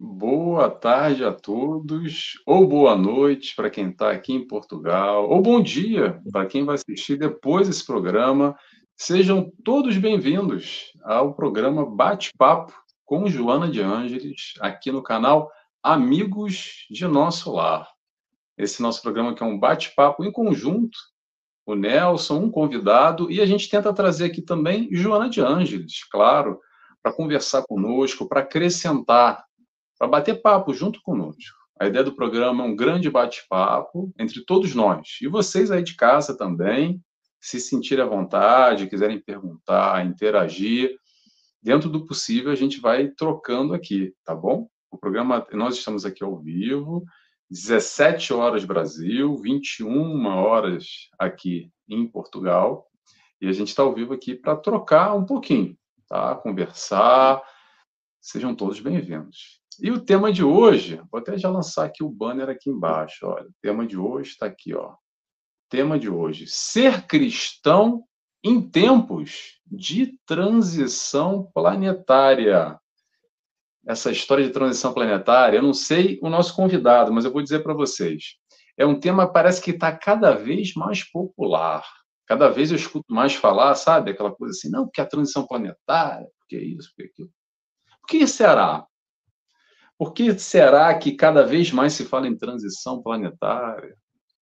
Boa tarde a todos, ou boa noite para quem está aqui em Portugal, ou bom dia para quem vai assistir depois desse programa. Sejam todos bem-vindos ao programa Bate-Papo com Joana de Ângeles, aqui no canal Amigos de Nosso Lar. Esse nosso programa que é um bate-papo em conjunto, o Nelson, um convidado, e a gente tenta trazer aqui também Joana de Ângeles, claro, para conversar conosco, para acrescentar, para bater papo junto conosco. A ideia do programa é um grande bate-papo entre todos nós. E vocês aí de casa também, se sentirem à vontade, quiserem perguntar, interagir, dentro do possível a gente vai trocando aqui, tá bom? O programa, nós estamos aqui ao vivo, 17 horas Brasil, 21 horas aqui em Portugal, e a gente está ao vivo aqui para trocar um pouquinho, tá? Conversar. Sejam todos bem-vindos. E o tema de hoje, vou até já lançar aqui o banner aqui embaixo, olha, o tema de hoje está aqui, ó. Tema de hoje, ser cristão em tempos de transição planetária. Essa história de transição planetária, eu não sei o nosso convidado, mas eu vou dizer para vocês. É um tema que parece que está cada vez mais popular. Cada vez eu escuto mais falar, sabe? Aquela coisa assim, não, porque a transição planetária, porque isso, porque aquilo. Por que será? Por que será que cada vez mais se fala em transição planetária?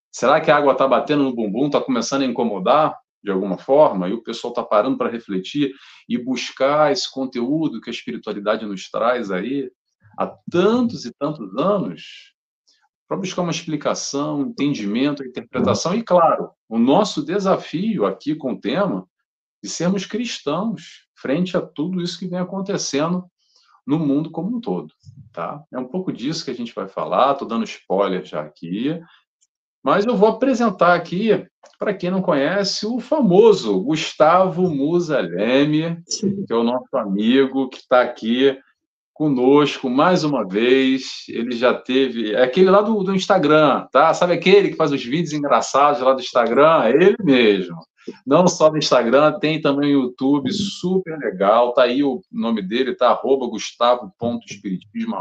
Será que a água está batendo no bumbum, está começando a incomodar de alguma forma, e o pessoal está parando para refletir e buscar esse conteúdo que a espiritualidade nos traz aí há tantos e tantos anos, para buscar uma explicação, entendimento, interpretação, e, claro, o nosso desafio aqui com o tema de sermos cristãos frente a tudo isso que vem acontecendo no mundo como um todo, tá? É um pouco disso que a gente vai falar, estou dando spoiler já aqui, mas eu vou apresentar aqui, para quem não conhece, o famoso Gustavo Musa Leme, que é o nosso amigo, que está aqui conosco mais uma vez. Ele já teve... É aquele lá do Instagram, tá? Sabe aquele que faz os vídeos engraçados lá do Instagram? É ele mesmo. Não só no Instagram, tem também o YouTube, super legal. Tá aí o nome dele, tá? @Gustavo.espiritismo,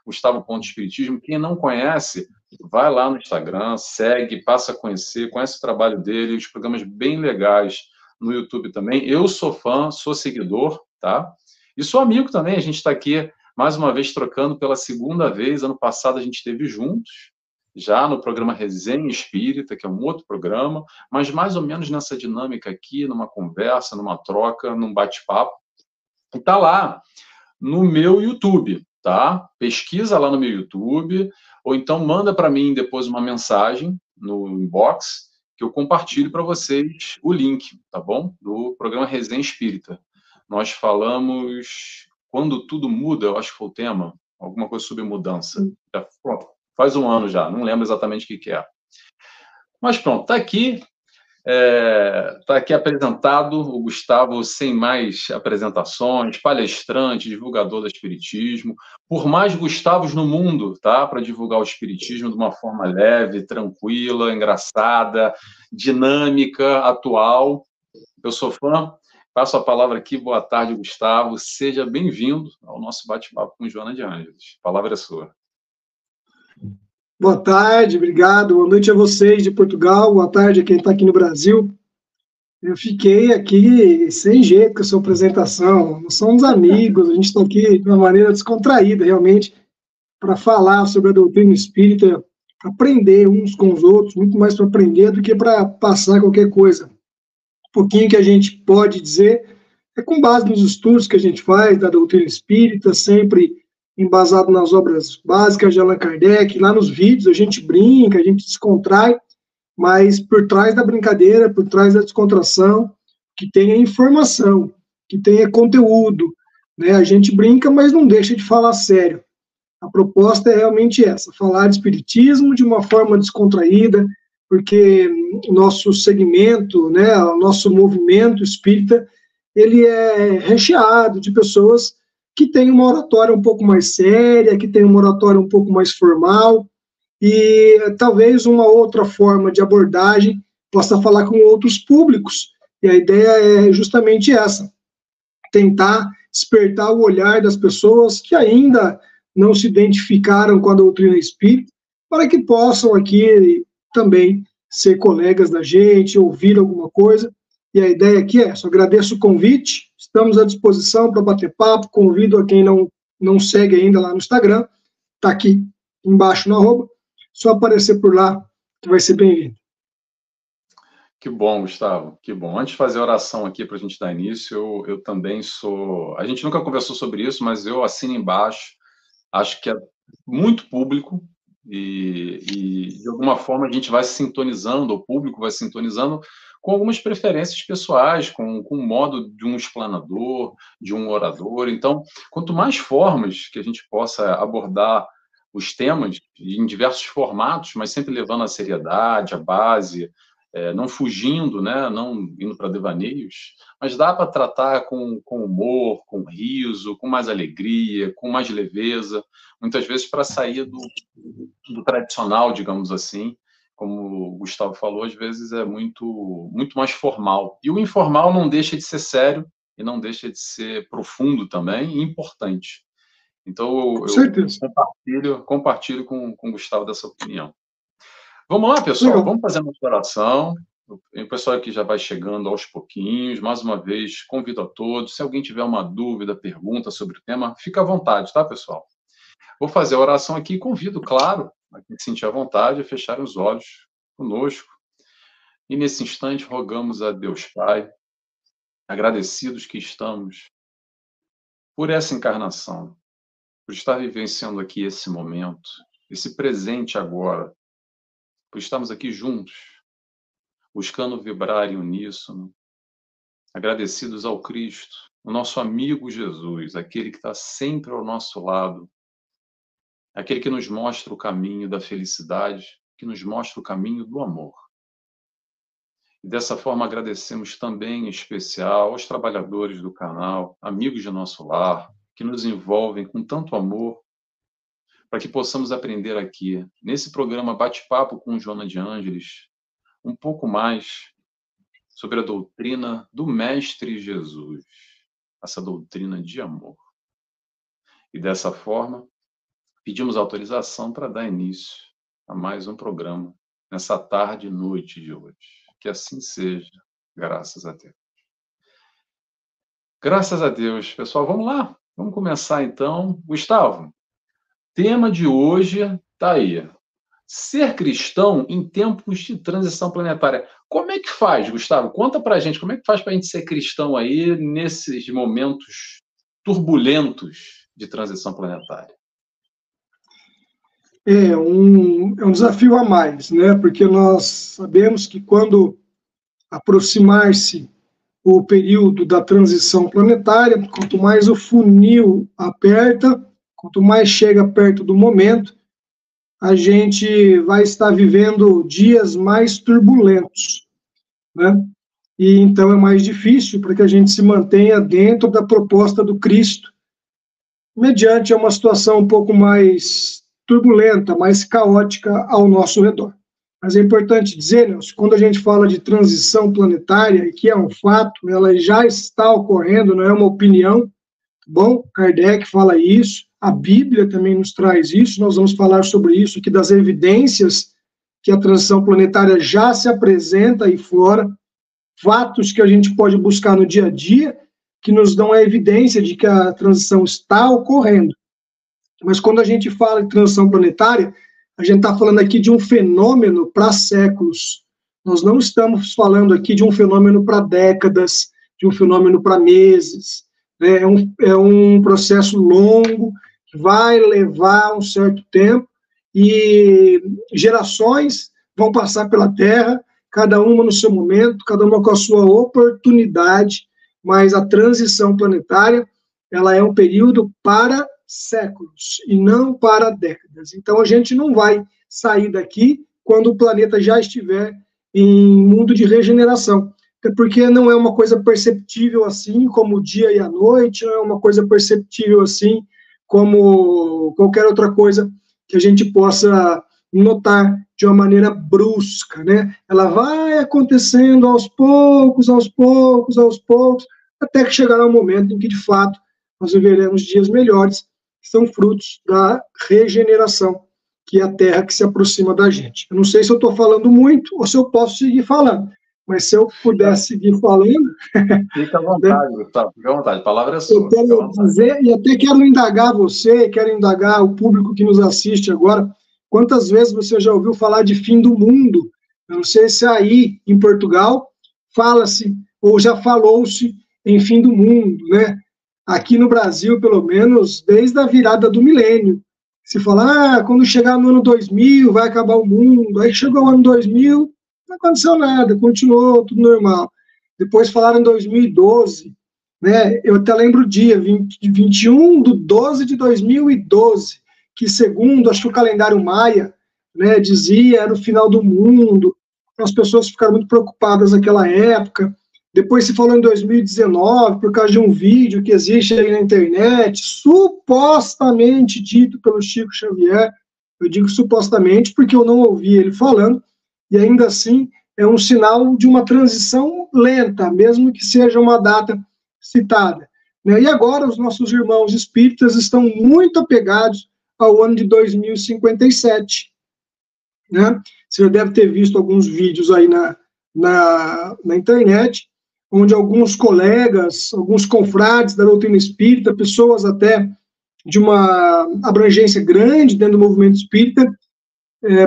@Gustavo.espiritismo. Quem não conhece, vai lá no Instagram, segue, passa a conhecer, conhece o trabalho dele, os programas bem legais no YouTube também. Eu sou fã, sou seguidor, tá? E sou amigo também, a gente está aqui mais uma vez trocando pela segunda vez. Ano passado a gente esteve juntos, já no programa Resenha Espírita, que é um outro programa, mas mais ou menos nessa dinâmica aqui, numa conversa, numa troca, num bate-papo. E tá lá no meu YouTube, tá? Pesquisa lá no meu YouTube, ou então manda para mim depois uma mensagem no inbox, que eu compartilho para vocês o link, tá bom? Do programa Resenha Espírita. Nós falamos quando tudo muda, eu acho que foi o tema, alguma coisa sobre mudança. Já, pronto, faz um ano já, não lembro exatamente o que é. Mas pronto, está aqui apresentado o Gustavo, sem mais apresentações, palestrante, divulgador do Espiritismo, por mais Gustavos no mundo, tá? Para divulgar o Espiritismo de uma forma leve, tranquila, engraçada, dinâmica, atual. Eu sou fã. Passo a palavra aqui. Boa tarde, Gustavo. Seja bem-vindo ao nosso bate-papo com Joana de Ângeles. A palavra é sua. Boa tarde, obrigado. Boa noite a vocês de Portugal. Boa tarde a quem está aqui no Brasil. Eu fiquei aqui sem jeito com a sua apresentação. Nós somos amigos, a gente está aqui de uma maneira descontraída, realmente, para falar sobre a doutrina espírita, aprender uns com os outros, muito mais para aprender do que para passar qualquer coisa. Um pouquinho que a gente pode dizer é com base nos estudos que a gente faz da doutrina espírita, sempre embasado nas obras básicas de Allan Kardec. Lá nos vídeos a gente brinca, a gente descontrai, mas por trás da brincadeira, por trás da descontração, que tenha informação, que tenha conteúdo, né? A gente brinca, mas não deixa de falar sério. A proposta é realmente essa, falar de espiritismo de uma forma descontraída, porque o nosso segmento, né, o nosso movimento espírita, ele é recheado de pessoas que têm uma oratória um pouco mais séria, que têm uma oratória um pouco mais formal, e talvez uma outra forma de abordagem possa falar com outros públicos. E a ideia é justamente essa, tentar despertar o olhar das pessoas que ainda não se identificaram com a doutrina espírita, para que possam aqui também ser colegas da gente, ouvir alguma coisa. E a ideia aqui é essa. Eu agradeço o convite, estamos à disposição para bater papo, convido a quem não segue ainda lá no Instagram, está aqui embaixo no @ só aparecer por lá, que vai ser bem-vindo. Que bom, Gustavo, que bom. Antes de fazer a oração aqui para a gente dar início, eu também sou... A gente nunca conversou sobre isso, mas eu assino embaixo, acho que é muito público e de alguma forma a gente vai se sintonizando, o público vai se sintonizando com algumas preferências pessoais, com o modo de um explanador, de um orador. Então, quanto mais formas que a gente possa abordar os temas em diversos formatos, mas sempre levando a seriedade, a base, não fugindo, né, não indo para devaneios, mas dá para tratar com humor, com riso, com mais alegria, com mais leveza, muitas vezes para sair do tradicional, digamos assim, como o Gustavo falou, às vezes é muito mais formal. E o informal não deixa de ser sério e não deixa de ser profundo também e importante. Então, eu compartilho com o Gustavo dessa opinião. Vamos lá, pessoal, vamos fazer uma oração. O pessoal aqui já vai chegando aos pouquinhos. Mais uma vez, convido a todos. Se alguém tiver uma dúvida, pergunta sobre o tema, fica à vontade, tá, pessoal? Vou fazer a oração aqui e convido, claro, a quem sentir à vontade a fechar os olhos conosco. E nesse instante, rogamos a Deus Pai, agradecidos que estamos por essa encarnação, por estar vivenciando aqui esse momento, esse presente agora, por estarmos aqui juntos, buscando vibrar em uníssono, agradecidos ao Cristo, o nosso amigo Jesus, aquele que está sempre ao nosso lado, aquele que nos mostra o caminho da felicidade, que nos mostra o caminho do amor. E dessa forma agradecemos também em especial aos trabalhadores do canal, amigos de nosso lar, que nos envolvem com tanto amor, para que possamos aprender aqui, nesse programa Bate-Papo com Joana de Ângeles, um pouco mais sobre a doutrina do Mestre Jesus, essa doutrina de amor. E dessa forma, pedimos autorização para dar início a mais um programa nessa tarde e noite de hoje. Que assim seja, graças a Deus. Graças a Deus, pessoal. Vamos lá? Vamos começar então. Gustavo, tema de hoje está aí. Ser cristão em tempos de transição planetária. Como é que faz, Gustavo? Conta pra gente, como é que faz para a gente ser cristão aí nesses momentos turbulentos de transição planetária? É um desafio a mais, né? Porque nós sabemos que quando aproximar-se o período da transição planetária, quanto mais o funil aperta, quanto mais chega perto do momento, a gente vai estar vivendo dias mais turbulentos, né? E então é mais difícil para que a gente se mantenha dentro da proposta do Cristo, mediante uma situação um pouco mais turbulenta, mais caótica ao nosso redor. Mas é importante dizer, Nelson, quando a gente fala de transição planetária, e que é um fato, ela já está ocorrendo, não é uma opinião, tá bom? Kardec fala isso, a Bíblia também nos traz isso, nós vamos falar sobre isso aqui, das evidências que a transição planetária já se apresenta aí fora, fatos que a gente pode buscar no dia a dia, que nos dão a evidência de que a transição está ocorrendo. Mas quando a gente fala de transição planetária, a gente está falando aqui de um fenômeno para séculos. Nós não estamos falando aqui de um fenômeno para décadas, de um fenômeno para meses. É um processo longo, que vai levar um certo tempo, e gerações vão passar pela Terra, cada uma no seu momento, cada uma com a sua oportunidade, mas a transição planetária, ela é um período para séculos e não para décadas. Então a gente não vai sair daqui quando o planeta já estiver em mundo de regeneração, até porque não é uma coisa perceptível assim como o dia e a noite, não é uma coisa perceptível assim como qualquer outra coisa que a gente possa notar de uma maneira brusca, né? Ela vai acontecendo aos poucos, até que chegará um momento em que, de fato, nós viveremos dias melhores, são frutos da regeneração, que é a terra que se aproxima da gente. Eu não sei se eu estou falando muito ou se eu posso seguir falando, mas se eu puder seguir falando... Fica à vontade, Gustavo, fica à vontade, a palavra é sua. Eu quero dizer, e até quero indagar você, quero indagar o público que nos assiste agora, quantas vezes você já ouviu falar de fim do mundo? Eu não sei se aí, em Portugal, fala-se, ou já falou-se em fim do mundo, né? Aqui no Brasil, pelo menos, desde a virada do milênio. Se fala, quando chegar no ano 2000, vai acabar o mundo. Aí chegou o ano 2000, não aconteceu nada, continuou tudo normal. Depois falaram em 2012, né? Eu até lembro o dia, 21/12/2012, que segundo, acho que o calendário maia, né, dizia era o final do mundo. As pessoas ficaram muito preocupadas naquela época. Depois se falou em 2019, por causa de um vídeo que existe aí na internet, supostamente dito pelo Chico Xavier. Eu digo supostamente porque eu não ouvi ele falando, e ainda assim é um sinal de uma transição lenta, mesmo que seja uma data citada. E agora os nossos irmãos espíritas estão muito apegados ao ano de 2057. Né? Você já deve ter visto alguns vídeos aí na internet, onde alguns colegas, alguns confrades da doutrina espírita, pessoas até de uma abrangência grande dentro do movimento espírita,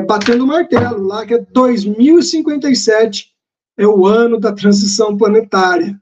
batendo o martelo lá, que é 2057 é o ano da transição planetária.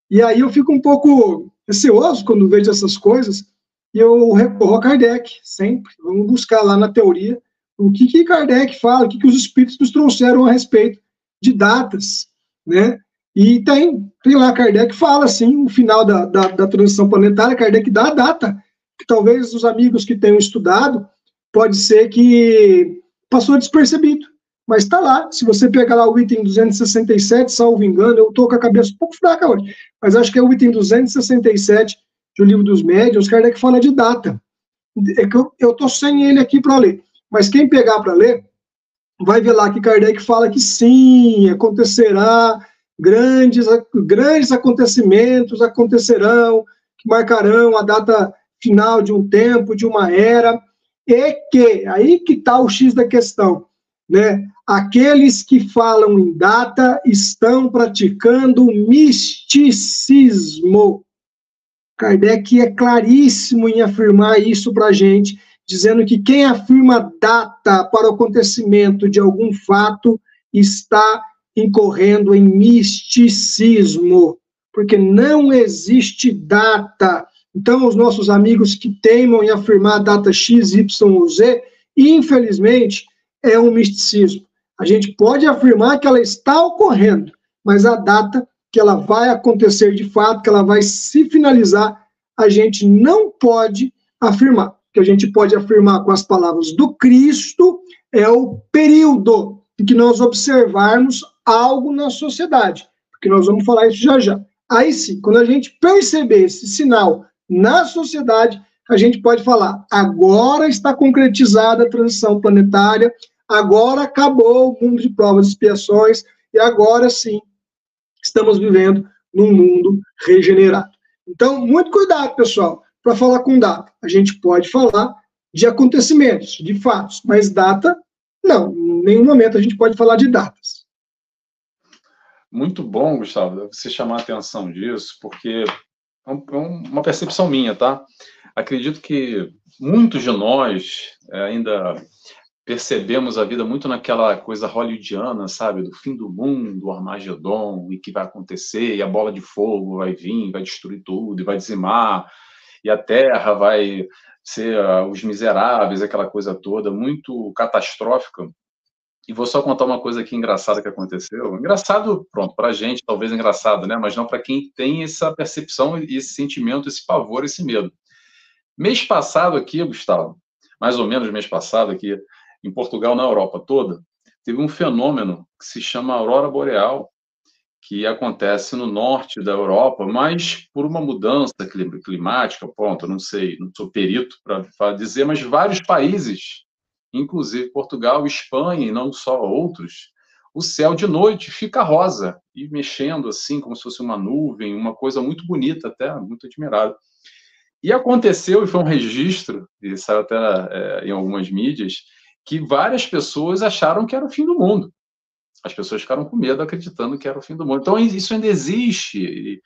E aí eu fico um pouco receoso quando vejo essas coisas, e eu recorro a Kardec, sempre. Vamos buscar lá na teoria o que Kardec fala, o que os espíritos nos trouxeram a respeito de datas, né? E tem lá, Kardec fala, assim, o final da transição planetária, Kardec dá a data, que talvez os amigos que tenham estudado, pode ser que passou despercebido, mas está lá. Se você pegar lá o item 267, salvo engano, eu estou com a cabeça um pouco fraca hoje, mas acho que é o item 267 do Livro dos Médiuns, Kardec fala de data. É que eu estou sem ele aqui para ler, mas quem pegar para ler, vai ver lá que Kardec fala que sim, acontecerá, grandes acontecimentos acontecerão, que marcarão a data final de um tempo, de uma era, e que, aí que está o X da questão, né? Aqueles que falam em data estão praticando misticismo. Kardec é claríssimo em afirmar isso para a gente, dizendo que quem afirma data para o acontecimento de algum fato está incorrendo em misticismo, porque não existe data. Então, os nossos amigos que teimam em afirmar a data X, Y ou Z, infelizmente, é um misticismo. A gente pode afirmar que ela está ocorrendo, mas a data que ela vai acontecer de fato, que ela vai se finalizar, a gente não pode afirmar. O que a gente pode afirmar com as palavras do Cristo é o período em que nós observarmos algo na sociedade, porque nós vamos falar isso já já. Aí sim, quando a gente perceber esse sinal na sociedade, a gente pode falar, agora está concretizada a transição planetária, agora acabou o mundo de provas e expiações, e agora sim, estamos vivendo num mundo regenerado. Então, muito cuidado, pessoal, para falar com data. A gente pode falar de acontecimentos, de fatos, mas data, não. Em nenhum momento a gente pode falar de datas. Muito bom, Gustavo, você chamar a atenção disso, porque é uma percepção minha, tá? Acredito que muitos de nós ainda percebemos a vida muito naquela coisa hollywoodiana, sabe? Do fim do mundo, o Armagedon, e que vai acontecer, e a bola de fogo vai vir, vai destruir tudo, e vai dizimar, e a Terra vai ser os miseráveis, aquela coisa toda, muito catastrófica. E vou só contar uma coisa aqui engraçada que aconteceu. Engraçado, pronto, para a gente, talvez engraçado, né? Mas não para quem tem essa percepção, esse sentimento, esse pavor, esse medo. Mês passado aqui, Gustavo, mais ou menos mês passado aqui, em Portugal, na Europa toda, teve um fenômeno que se chama aurora boreal, que acontece no norte da Europa, mas por uma mudança climática, pronto, não sei, não sou perito para dizer, mas vários países, inclusive Portugal, Espanha e não só outros, o céu de noite fica rosa e mexendo assim, como se fosse uma nuvem, uma coisa muito bonita até, muito admirável. E aconteceu, e foi um registro, e saiu até em algumas mídias, que várias pessoas acharam que era o fim do mundo. As pessoas ficaram com medo, acreditando que era o fim do mundo. Então, isso ainda existe,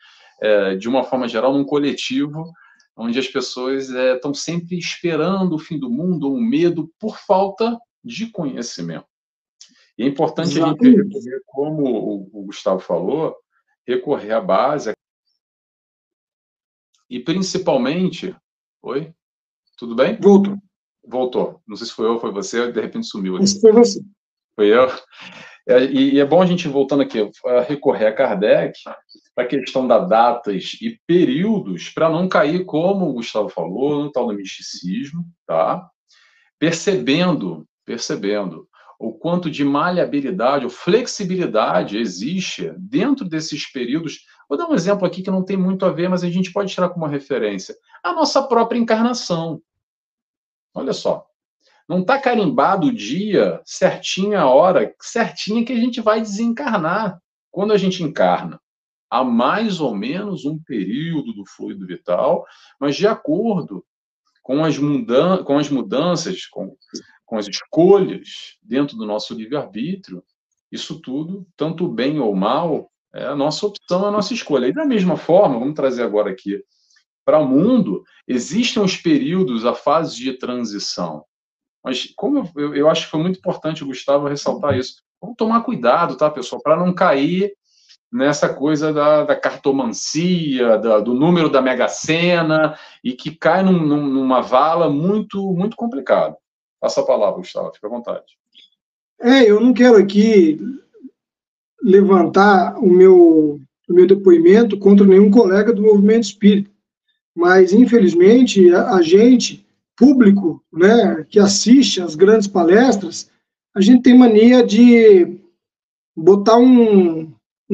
de uma forma geral, num coletivo, onde as pessoas estão sempre esperando o fim do mundo, ou um medo, por falta de conhecimento. E é importante a gente recorrer, como o Gustavo falou, recorrer à base, e principalmente... Oi? Tudo bem? Voltou. Não sei se foi eu ou foi você, de repente sumiu. Isso foi você. Foi eu? E é bom a gente, voltando aqui, recorrer a Kardec para a questão das datas e períodos, para não cair, como o Gustavo falou, no tal do misticismo, tá? Percebendo o quanto de maleabilidade ou flexibilidade existe dentro desses períodos. Vou dar um exemplo aqui que não tem muito a ver, mas a gente pode tirar como referência. A nossa própria encarnação. Olha só. Não está carimbado o dia certinho, a hora certinha que a gente vai desencarnar. Quando a gente encarna, há mais ou menos um período do fluido vital, mas de acordo com as mudanças, com as escolhas dentro do nosso livre-arbítrio, isso tudo, tanto bem ou mal, é a nossa opção, é a nossa escolha. E da mesma forma, vamos trazer agora aqui para o mundo, existem os períodos, a fase de transição. Mas como eu acho que foi muito importante o Gustavo ressaltar isso. Vamos tomar cuidado, tá, pessoal, para não cair nessa coisa da cartomancia, do número da Mega Sena, e que cai numa vala muito, muito complicada. Passa a palavra, Gustavo, fica à vontade. Eu não quero aqui levantar o meu depoimento contra nenhum colega do movimento espírita, mas, infelizmente, a gente, público, né, que assiste às grandes palestras, a gente tem mania de botar um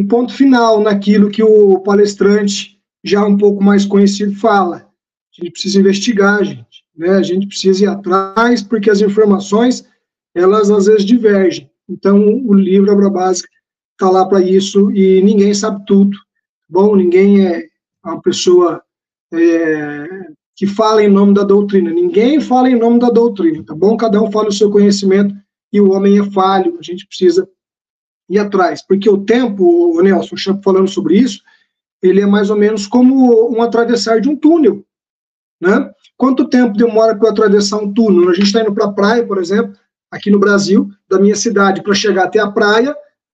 ponto final naquilo que o palestrante, já um pouco mais conhecido, fala. A gente precisa investigar, gente, né? A gente precisa ir atrás, porque as informações, elas às vezes divergem. Então, o livro Obra Básica está lá para isso, e ninguém sabe tudo. Bom, ninguém é uma pessoa que fala em nome da doutrina. Ninguém fala em nome da doutrina, tá bom? Cada um fala o seu conhecimento, e o homem é falho, a gente precisa ir atrás, porque o tempo, o Nelson falando sobre isso, ele é mais ou menos como um atravessar de um túnel, né? Quanto tempo demora para eu atravessar um túnel? A gente está indo para a praia, por exemplo, aqui no Brasil, da minha cidade, para chegar até a praia,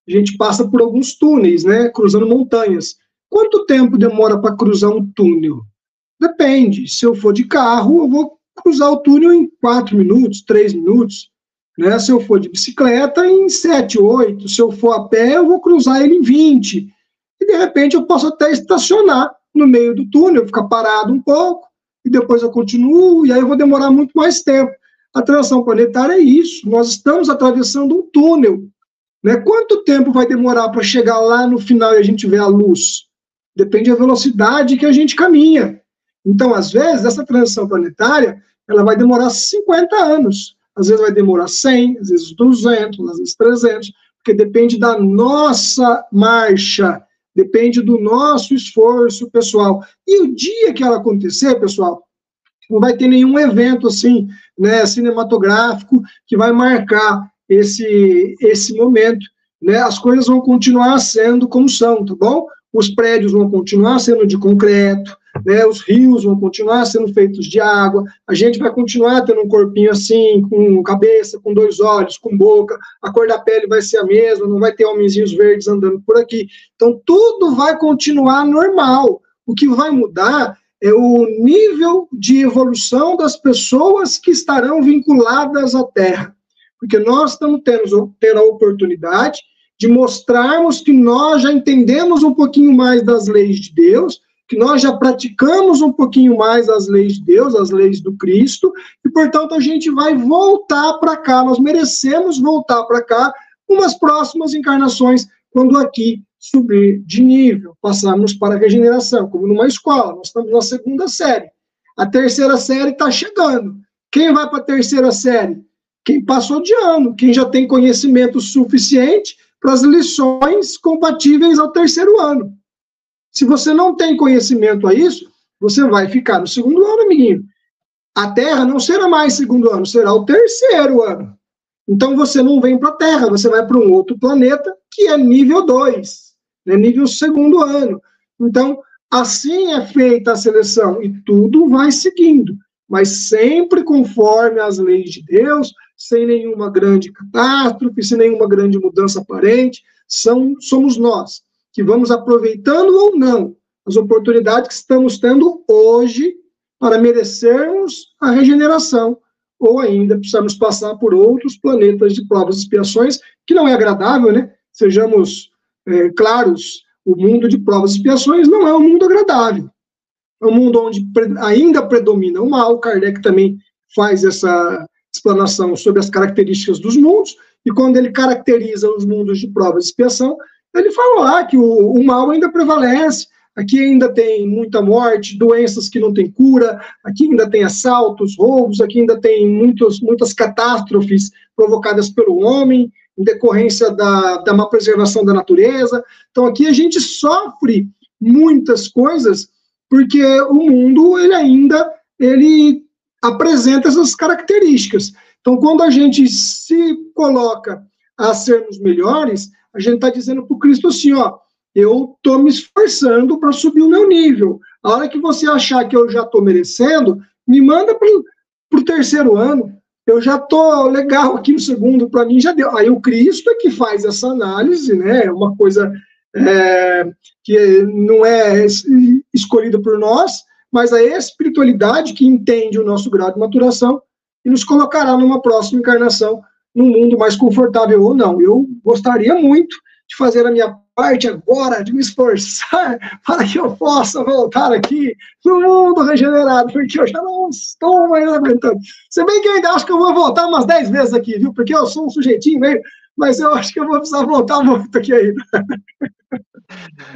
a gente passa por alguns túneis, né? Cruzando montanhas. Quanto tempo demora para cruzar um túnel? Depende. Se eu for de carro, eu vou cruzar o túnel em 4 minutos, 3 minutos. Né? Se eu for de bicicleta, em 7, 8. Se eu for a pé, eu vou cruzar ele em 20. E, de repente, eu posso até estacionar no meio do túnel, ficar parado um pouco, e depois eu continuo, e aí eu vou demorar muito mais tempo. A transição planetária é isso. Nós estamos atravessando um túnel. Né? Quanto tempo vai demorar para chegar lá no final e a gente ver a luz? Depende da velocidade que a gente caminha. Então, às vezes, essa transição planetária, ela vai demorar 50 anos. Às vezes vai demorar 100, às vezes 200, às vezes 300, porque depende da nossa marcha, depende do nosso esforço pessoal. E o dia que ela acontecer, pessoal, não vai ter nenhum evento assim, né, cinematográfico que vai marcar esse momento. Né? As coisas vão continuar sendo como são, tá bom? Os prédios vão continuar sendo de concreto, né, os rios vão continuar sendo feitos de água, a gente vai continuar tendo um corpinho assim, com cabeça, com 2 olhos, com boca, a cor da pele vai ser a mesma, não vai ter homenzinhos verdes andando por aqui. Então, tudo vai continuar normal. O que vai mudar é o nível de evolução das pessoas que estarão vinculadas à Terra. Porque nós estamos tendo a oportunidade de mostrarmos que nós já entendemos um pouquinho mais das leis de Deus, que nós já praticamos um pouquinho mais as leis de Deus, as leis do Cristo, e, portanto, a gente vai voltar para cá, nós merecemos voltar para cá, umas próximas encarnações, quando aqui subir de nível, passarmos para a regeneração, como numa escola, nós estamos na 2ª série, a 3ª série está chegando. Quem vai para a 3ª série? Quem passou de ano, quem já tem conhecimento suficiente para as lições compatíveis ao 3º ano. Se você não tem conhecimento a isso, você vai ficar no segundo ano, amiguinho. A Terra não será mais segundo ano, será o terceiro ano. Então você não vem para a Terra, você vai para um outro planeta que é nível 2, né, nível segundo ano. Então, assim é feita a seleção e tudo vai seguindo, mas sempre conforme as leis de Deus, sem nenhuma grande catástrofe, sem nenhuma grande mudança aparente. Somos nós que vamos aproveitando ou não as oportunidades que estamos tendo hoje para merecermos a regeneração, ou ainda precisamos passar por outros planetas de provas e expiações, que não é agradável, né? Sejamos claros, o mundo de provas e expiações não é um mundo agradável. É um mundo onde ainda predomina o mal. Kardec também faz essa explanação sobre as características dos mundos, e quando ele caracteriza os mundos de provas e expiação, ele fala lá que o mal ainda prevalece. Aqui ainda tem muita morte, doenças que não têm cura, aqui ainda tem assaltos, roubos, aqui ainda tem muitas catástrofes provocadas pelo homem, em decorrência da má preservação da natureza. Então aqui a gente sofre muitas coisas, porque o mundo ele apresenta essas características. Então quando a gente se coloca a sermos melhores, a gente está dizendo para o Cristo assim, ó, eu estou me esforçando para subir o meu nível. A hora que você achar que eu já estou merecendo, me manda para o terceiro ano. Eu já estou legal aqui no segundo, para mim já deu. Aí o Cristo é que faz essa análise, né? É uma coisa que não é escolhida por nós, mas a espiritualidade que entende o nosso grau de maturação e nos colocará numa próxima encarnação num mundo mais confortável ou não. Eu gostaria muito de fazer a minha parte agora, de me esforçar para que eu possa voltar aqui no mundo regenerado, porque eu já não estou mais aguentando. Se bem que eu ainda acho que eu vou voltar umas 10 vezes aqui, viu? Porque eu sou um sujeitinho meio, mas eu acho que eu vou precisar voltar muito aqui ainda.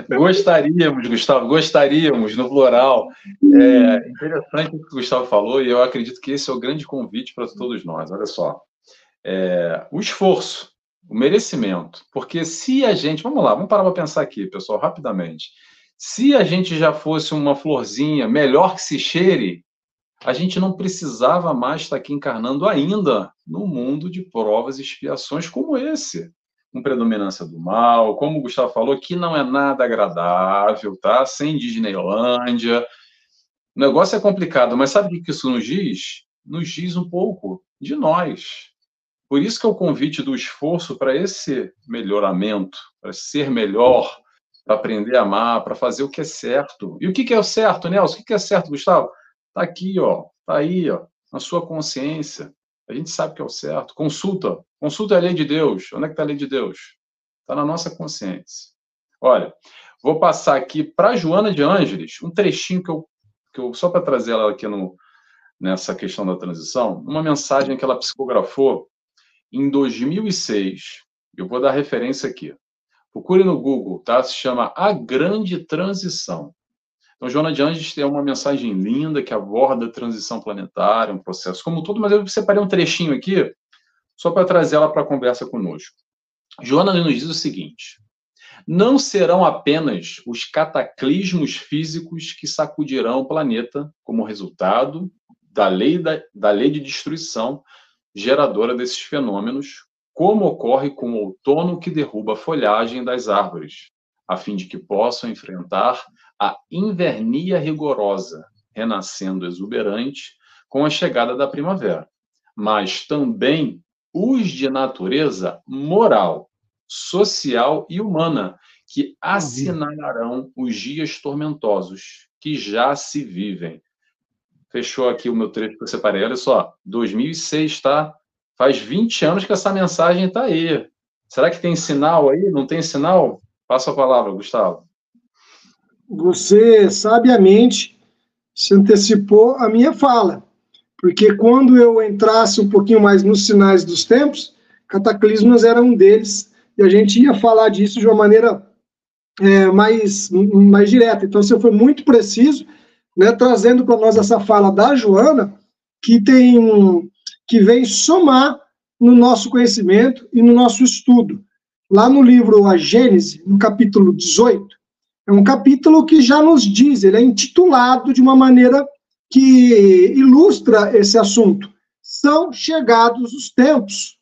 Gostaríamos, Gustavo, gostaríamos, no plural. É interessante o que o Gustavo falou, e eu acredito que esse é o grande convite para todos nós. Olha só, o esforço, o merecimento, porque se a gente, vamos lá, vamos parar para pensar aqui, pessoal, rapidamente. Se a gente já fosse uma florzinha, melhor que se cheire, a gente não precisava mais estar aqui encarnando ainda no mundo de provas e expiações como esse, com predominância do mal, como o Gustavo falou, que não é nada agradável, tá? Sem Disneylândia. O negócio é complicado, mas sabe o que isso nos diz? Nos diz um pouco de nós. Por isso que é o convite do esforço para esse melhoramento, para ser melhor, para aprender a amar, para fazer o que é certo. E o que é o certo, Nelson? O que é certo, Gustavo? Está aqui, ó, está aí, ó, na sua consciência. A gente sabe que é o certo. Consulta a lei de Deus. Onde é que está a lei de Deus? Está na nossa consciência. Olha, vou passar aqui para a Joana de Ângeles, um trechinho que eu só para trazer ela aqui nessa questão da transição, uma mensagem que ela psicografou em 2006, eu vou dar referência aqui. Procure no Google, tá? Se chama A Grande Transição. Então, Joana de Ângeles tem uma mensagem linda que aborda a transição planetária, um processo como um todo, mas eu separei um trechinho aqui só para trazer ela para a conversa conosco. Joana nos diz o seguinte: não serão apenas os cataclismos físicos que sacudirão o planeta como resultado da lei de destruição geradora desses fenômenos, como ocorre com o outono que derruba a folhagem das árvores, a fim de que possam enfrentar a invernia rigorosa, renascendo exuberante com a chegada da primavera, mas também os de natureza moral, social e humana, que assinalarão os dias tormentosos que já se vivem. Fechou aqui o meu trecho que eu separei. Olha só, 2006, tá? Faz 20 anos que essa mensagem está aí. Será que tem sinal aí? Não tem sinal? Passa a palavra, Gustavo. Você, sabiamente, se antecipou a minha fala, porque quando eu entrasse um pouquinho mais nos sinais dos tempos, cataclismos era um deles, e a gente ia falar disso de uma maneira mais direta. Então, você foi muito preciso, né, trazendo para nós essa fala da Joana, que vem somar no nosso conhecimento e no nosso estudo. Lá no livro A Gênese, no capítulo 18, É um capítulo que já nos diz, ele é intitulado de uma maneira que ilustra esse assunto. São chegados os tempos,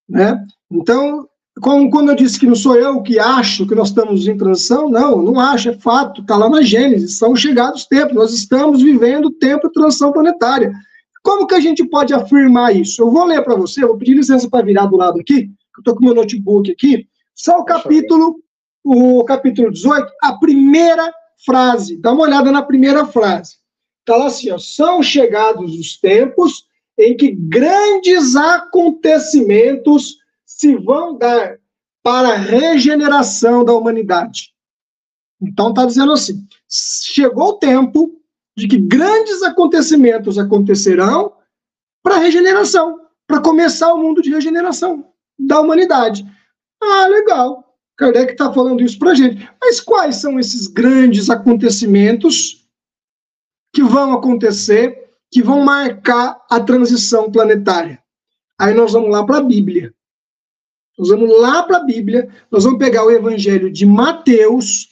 né? Então, quando eu disse que não sou eu que acho que nós estamos em transição, não acho, é fato, está lá na Gênesis, são chegados os tempos, nós estamos vivendo o tempo de transição planetária. Como que a gente pode afirmar isso? Eu vou ler para você, vou pedir licença para virar do lado aqui, eu estou com o meu notebook aqui, só o capítulo 18, a primeira frase, dá uma olhada na primeira frase. Está lá assim, ó, são chegados os tempos em que grandes acontecimentos se vão dar para a regeneração da humanidade. Então está dizendo assim, chegou o tempo de que grandes acontecimentos acontecerão para a regeneração, para começar o mundo de regeneração da humanidade. Ah, legal. Kardec está falando isso para a gente. Mas quais são esses grandes acontecimentos que vão acontecer, que vão marcar a transição planetária? Aí nós vamos lá para a Bíblia. Nós vamos lá para a Bíblia, nós vamos pegar o Evangelho de Mateus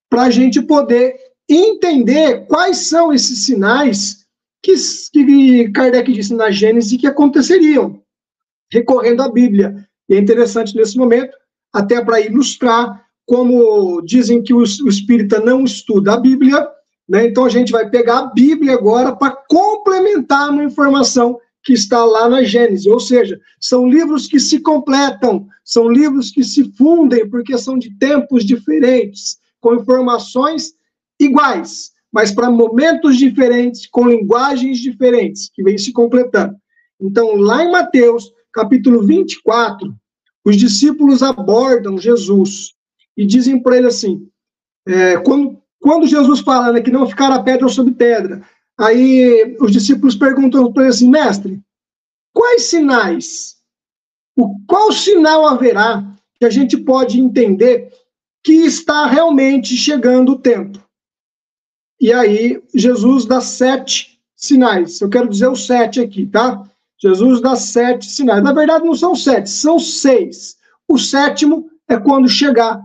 para a gente poder entender quais são esses sinais que Kardec disse na Gênesis que aconteceriam, recorrendo à Bíblia. E é interessante nesse momento, até para ilustrar, como dizem que o espírita não estuda a Bíblia, né? Então a gente vai pegar a Bíblia agora para complementar uma informação que está lá na Gênesis, ou seja, são livros que se completam, são livros que se fundem, porque são de tempos diferentes, com informações iguais, mas para momentos diferentes, com linguagens diferentes, que vêm se completando. Então, lá em Mateus, capítulo 24, os discípulos abordam Jesus e dizem para ele assim, quando Jesus fala, né, que não ficará pedra sobre pedra, aí os discípulos perguntam para ele assim, mestre, quais sinais, qual sinal haverá que a gente pode entender que está realmente chegando o tempo? E aí Jesus dá 7 sinais, eu quero dizer os 7 aqui, tá? Jesus dá 7 sinais, na verdade não são 7, são 6. O 7º é quando chegar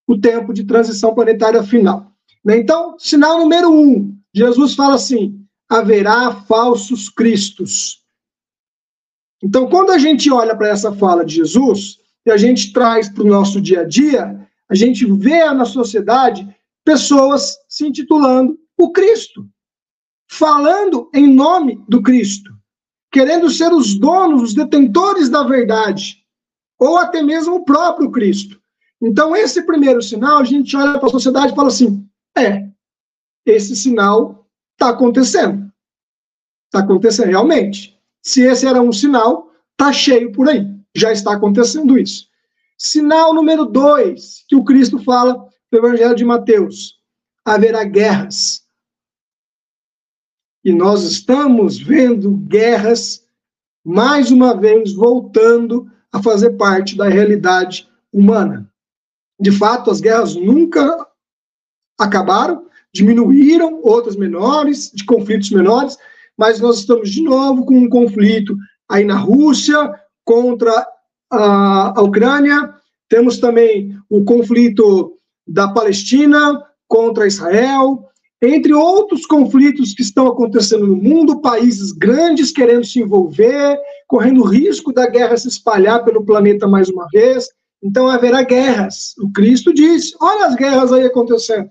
o tempo de transição planetária final. Então, sinal número 1, Jesus fala assim, haverá falsos cristos. Então, quando a gente olha para essa fala de Jesus, e a gente traz para o nosso dia a dia, a gente vê na sociedade pessoas se intitulando o Cristo, falando em nome do Cristo, querendo ser os donos, os detentores da verdade, ou até mesmo o próprio Cristo. Então, esse primeiro sinal, a gente olha para a sociedade e fala assim, esse sinal está acontecendo. Está acontecendo realmente. Se esse era um sinal, está cheio por aí. Já está acontecendo isso. Sinal número 2, que o Cristo fala no Evangelho de Mateus. Haverá guerras. E nós estamos vendo guerras, mais uma vez, voltando a fazer parte da realidade humana. De fato, as guerras nunca acabaram, diminuíram, outras menores, de conflitos menores, mas nós estamos de novo com um conflito aí na Rússia contra a Ucrânia, temos também o conflito da Palestina contra Israel, entre outros conflitos que estão acontecendo no mundo, países grandes querendo se envolver, correndo o risco da guerra se espalhar pelo planeta mais uma vez. Então haverá guerras. O Cristo disse, olha as guerras aí acontecendo.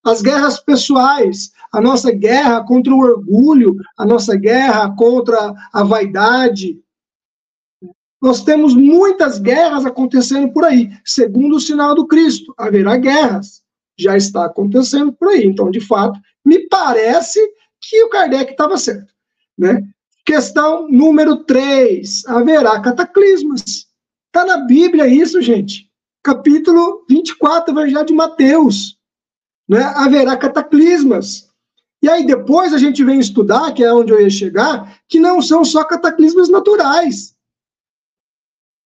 As guerras pessoais, a nossa guerra contra o orgulho, a nossa guerra contra a vaidade. Nós temos muitas guerras acontecendo por aí. Segundo o sinal do Cristo, haverá guerras. Já está acontecendo por aí. Então, de fato, me parece que o Kardec estava certo, né? Questão número 3, haverá cataclismas. Está na Bíblia isso, gente. Capítulo 24, Evangelho de Mateus. Né? Haverá cataclismas. E aí depois a gente vem estudar, que é onde eu ia chegar, que não são só cataclismas naturais.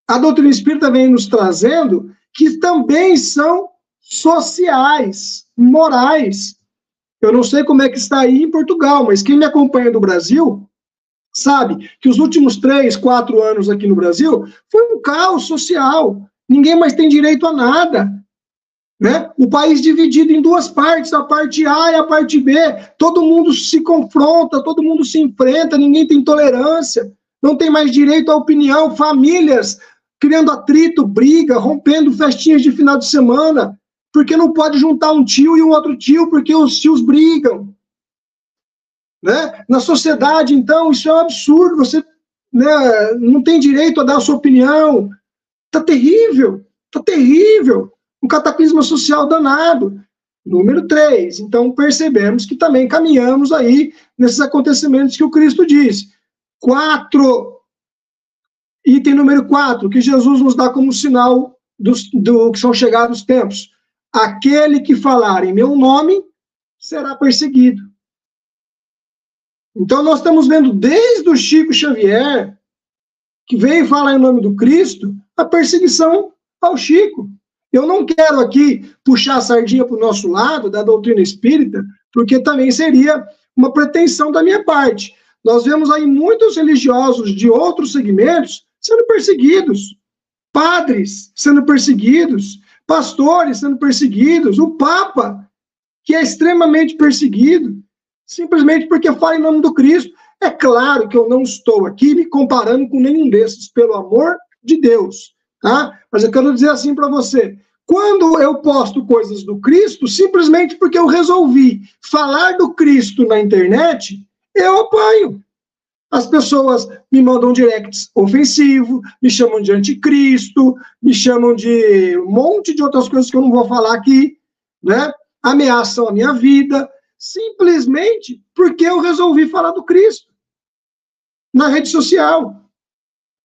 A doutrina espírita vem nos trazendo que também são sociais, morais. Eu não sei como é que está aí em Portugal, mas quem me acompanha do Brasil sabe que os últimos 3, 4 anos aqui no Brasil foi um caos social. Ninguém mais tem direito a nada. né? O país dividido em duas partes, a parte A e a parte B. Todo mundo se confronta, todo mundo se enfrenta, ninguém tem tolerância, não tem mais direito à opinião, famílias criando atrito, briga, rompendo festinhas de final de semana, porque não pode juntar um tio e um outro tio, porque os tios brigam. Né? Na sociedade, então, isso é um absurdo, você, né, não tem direito a dar a sua opinião. Está terrível, está terrível. Um cataclisma social danado. Número 3, então percebemos que também caminhamos aí nesses acontecimentos que o Cristo diz. 4, item número 4, que Jesus nos dá como sinal do que são chegados os tempos. Aquele que falar em meu nome será perseguido. Então nós estamos vendo desde o Chico Xavier, que veio falar em nome do Cristo, a perseguição ao Chico. Eu não quero aqui puxar a sardinha para o nosso lado, da doutrina espírita, porque também seria uma pretensão da minha parte. Nós vemos aí muitos religiosos de outros segmentos sendo perseguidos, padres sendo perseguidos, pastores sendo perseguidos, o Papa, que é extremamente perseguido, simplesmente porque fala em nome do Cristo. É claro que eu não estou aqui me comparando com nenhum desses, pelo amor de Deus, tá? Mas eu quero dizer assim para você, quando eu posto coisas do Cristo, simplesmente porque eu resolvi falar do Cristo na internet, eu apanho. As pessoas me mandam directs ofensivos, me chamam de anticristo, me chamam de um monte de outras coisas que eu não vou falar aqui, né? Ameaçam a minha vida, simplesmente porque eu resolvi falar do Cristo na rede social.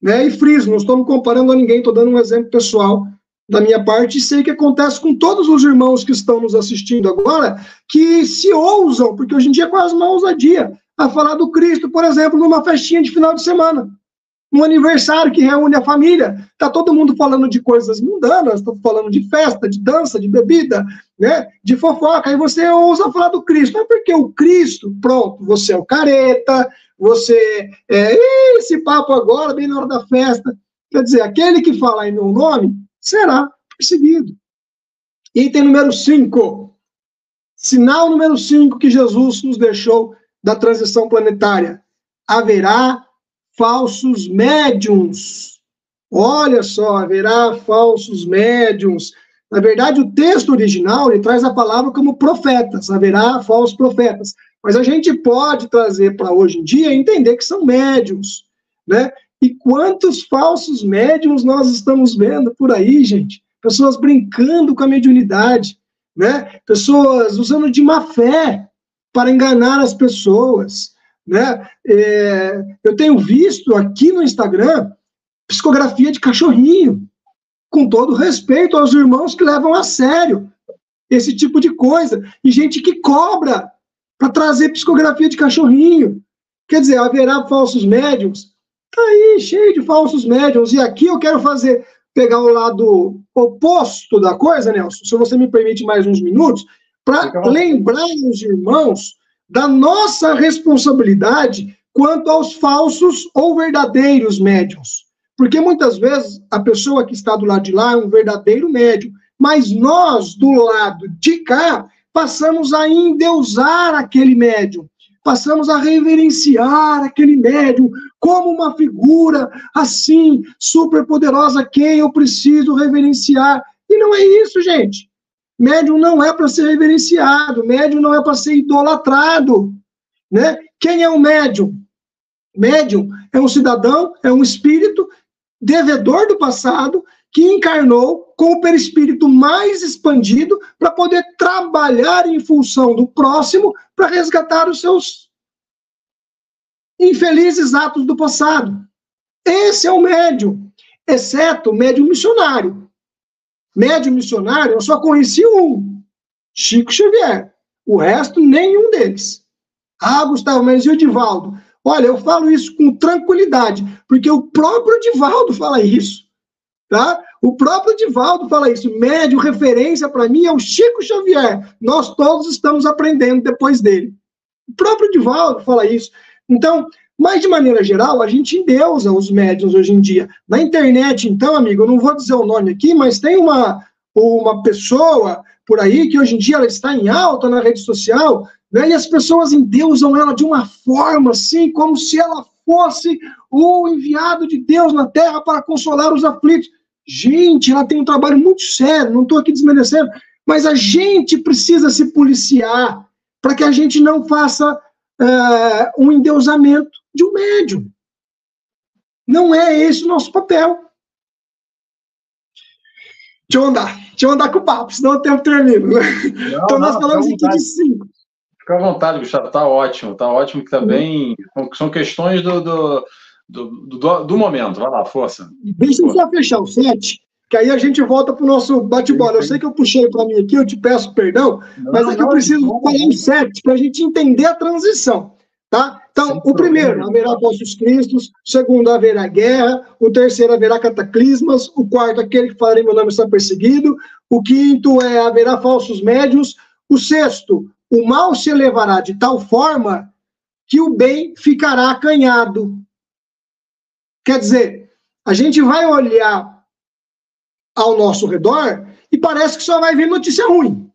Né? E friso, não estou me comparando a ninguém, estou dando um exemplo pessoal da minha parte, e sei que acontece com todos os irmãos que estão nos assistindo agora, que se ousam, porque hoje em dia é quase uma ousadia, a falar do Cristo, por exemplo, numa festinha de final de semana, um aniversário que reúne a família, está todo mundo falando de coisas mundanas, está falando de festa, de dança, de bebida, né, de fofoca, aí você ousa falar do Cristo, não é porque o Cristo, pronto, você é o careta, você esse papo agora, bem na hora da festa, quer dizer, aquele que fala em meu nome, será perseguido. Item número 5, sinal número 5 que Jesus nos deixou da transição planetária, haverá falsos médiuns. Olha só, haverá falsos médiuns. Na verdade, o texto original, ele traz a palavra como profetas, haverá falsos profetas. Mas a gente pode trazer para hoje em dia e entender que são médiuns, né? E quantos falsos médiuns nós estamos vendo por aí, gente? Pessoas brincando com a mediunidade, né? Pessoas usando de má fé para enganar as pessoas, né? Eu tenho visto aqui no Instagram psicografia de cachorrinho, com todo respeito aos irmãos que levam a sério esse tipo de coisa, e gente que cobra para trazer psicografia de cachorrinho. Quer dizer, haverá falsos médiums? Tá aí, cheio de falsos médiums, e aqui eu quero pegar o lado oposto da coisa, Nelson, se você me permite mais uns minutos, para lembrar os irmãos da nossa responsabilidade quanto aos falsos ou verdadeiros médiuns. Porque muitas vezes a pessoa que está do lado de lá é um verdadeiro médium, mas nós, do lado de cá, passamos a endeusar aquele médium, passamos a reverenciar aquele médium como uma figura assim, super poderosa, quem eu preciso reverenciar. E não é isso, gente. Médium não é para ser reverenciado, médium não é para ser idolatrado, né? Quem é um médium? Médium é um cidadão, é um espírito devedor do passado que encarnou com o perispírito mais expandido para poder trabalhar em função do próximo para resgatar os seus infelizes atos do passado. Esse é o médium, exceto o médium missionário. Médium missionário, eu só conheci um, Chico Xavier. O resto, nenhum deles. Ah, Gustavo, mas e o Divaldo? Olha, eu falo isso com tranquilidade, porque o próprio Divaldo fala isso, tá? O próprio Divaldo fala isso. Médium, referência para mim é o Chico Xavier. Nós todos estamos aprendendo depois dele. O próprio Divaldo fala isso. Então, mas de maneira geral, a gente endeusa os médiuns hoje em dia. Na internet, então, amigo, eu não vou dizer o nome aqui, mas tem uma pessoa por aí, que hoje em dia ela está em alta na rede social, né, e as pessoas endeusam ela de uma forma assim, como se ela fosse o enviado de Deus na terra para consolar os aflitos. Gente, ela tem um trabalho muito sério, não estou aqui desmerecendo, mas a gente precisa se policiar para que a gente não faça um endeusamento de um médium. Não é esse o nosso papel. Deixa eu andar com o papo, senão o tempo termina. Então nós falamos aqui de 5. Fica à vontade, Gustavo, tá ótimo que tá bem. São questões do momento. Vai lá, força. Deixa eu só fechar o 7, que aí a gente volta para o nosso bate-bola. Eu sei que eu puxei para mim aqui, eu te peço perdão, mas é que eu preciso falar o 7 para a gente entender a transição. Tá? Então, o primeiro, haverá falsos cristos. O segundo, haverá guerra. O terceiro, haverá cataclismas. O quarto, aquele que falará em meu nome está perseguido. O quinto, haverá falsos médiuns. O sexto, o mal se elevará de tal forma que o bem ficará acanhado. Quer dizer, a gente vai olhar ao nosso redor e parece que só vai vir notícia ruim.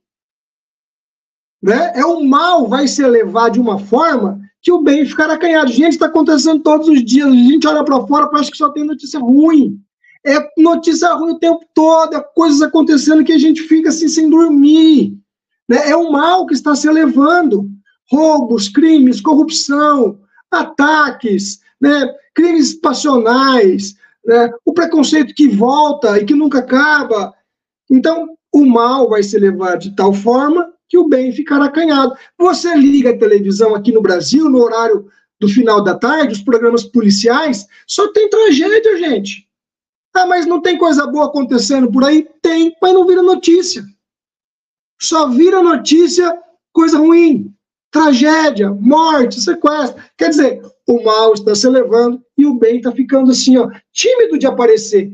Né? O mal vai se elevar de uma forma que o bem ficará acanhado. Gente, está acontecendo todos os dias. A gente olha para fora, parece que só tem notícia ruim. É notícia ruim o tempo todo, é coisas acontecendo que a gente fica assim sem dormir. Né? É o mal que está se elevando. Roubos, crimes, corrupção, ataques, né? Crimes passionais, né? O preconceito que volta e que nunca acaba. Então, o mal vai se elevar de tal forma que o bem ficará acanhado. Você liga a televisão aqui no Brasil, no horário do final da tarde, os programas policiais, só tem tragédia, gente. Ah, mas não tem coisa boa acontecendo por aí? Tem, mas não vira notícia. Só vira notícia coisa ruim. Tragédia, morte, sequestro. Quer dizer, o mal está se elevando e o bem está ficando assim, ó, tímido de aparecer.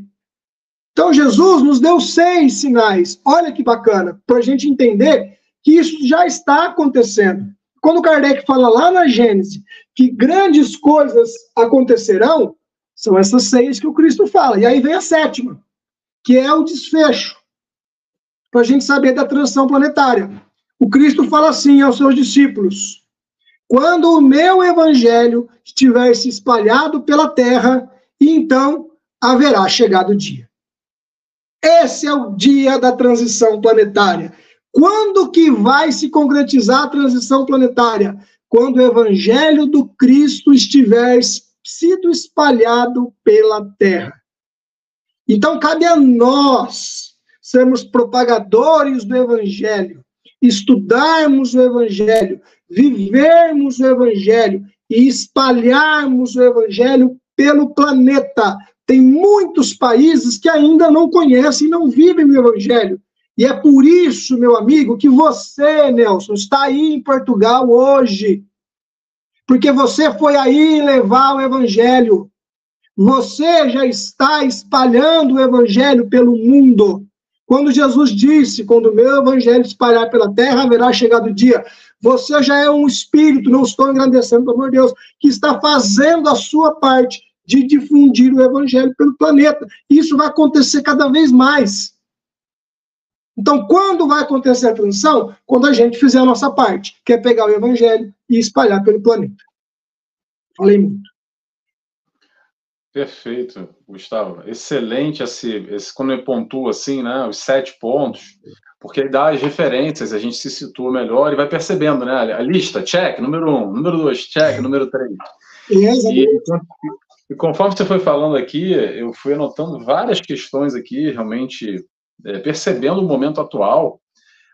Então, Jesus nos deu 6 sinais. Olha que bacana, para a gente entender que isso já está acontecendo. Quando Kardec fala lá na Gênesis que grandes coisas acontecerão, são essas 6 que o Cristo fala. E aí vem a 7ª, que é o desfecho, para a gente saber da transição planetária. O Cristo fala assim aos seus discípulos: quando o meu evangelho estiver se espalhado pela terra, então haverá chegado o dia. Esse é o dia da transição planetária. Quando que vai se concretizar a transição planetária? Quando o evangelho do Cristo estiver sido espalhado pela terra. Então, cabe a nós sermos propagadores do evangelho, estudarmos o evangelho, vivermos o evangelho e espalharmos o evangelho pelo planeta. Tem muitos países que ainda não conhecem e não vivem o evangelho. E é por isso, meu amigo, que você, Nelson, está aí em Portugal hoje. Porque você foi aí levar o evangelho. Você já está espalhando o evangelho pelo mundo. Quando Jesus disse, quando o meu evangelho espalhar pela terra, haverá chegado o dia. Você já é um espírito, não estou engrandecendo, pelo amor de Deus, que está fazendo a sua parte de difundir o evangelho pelo planeta. Isso vai acontecer cada vez mais. Então, quando vai acontecer a transição? Quando a gente fizer a nossa parte, que é pegar o evangelho e espalhar pelo planeta. Falei muito. Perfeito, Gustavo. Excelente quando eu pontuo assim, né, os 7 pontos, porque aí dá as referências, a gente se situa melhor e vai percebendo, né? A lista, check, número 1, número 2, check, número 3. E conforme você foi falando aqui, eu fui anotando várias questões aqui, realmente percebendo o momento atual.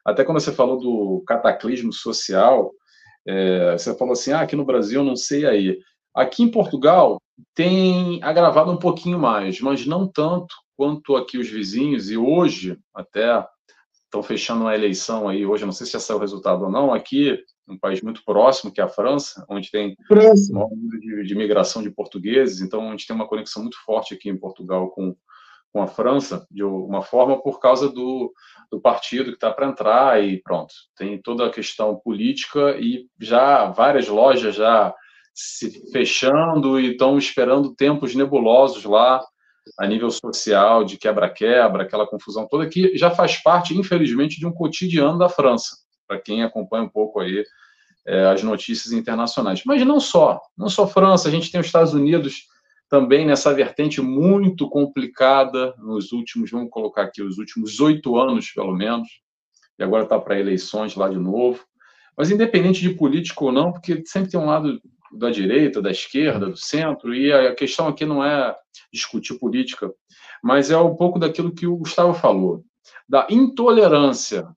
Até quando você falou do cataclismo social, você falou assim, aqui no Brasil, não sei aí. Aqui em Portugal tem agravado um pouquinho mais, mas não tanto quanto aqui os vizinhos, e hoje até estão fechando uma eleição aí, hoje, não sei se já saiu o resultado ou não, aqui, um país muito próximo, que é a França, onde tem um maior número de migração de portugueses, então a gente tem uma conexão muito forte aqui em Portugal com a França, de uma forma por causa do partido que está para entrar, e pronto, tem toda a questão política, e já várias lojas já se fechando e estão esperando tempos nebulosos lá a nível social, de quebra-quebra, aquela confusão toda, que já faz parte, infelizmente, de um cotidiano da França, para quem acompanha um pouco aí as notícias internacionais. Mas não só França, a gente tem os Estados Unidos também nessa vertente muito complicada nos últimos, vamos colocar aqui, os últimos 8 anos, pelo menos, e agora está para eleições lá de novo. Mas independente de político ou não, porque sempre tem um lado da direita, da esquerda, do centro, e a questão aqui não é discutir política, mas é um pouco daquilo que o Gustavo falou, da intolerância,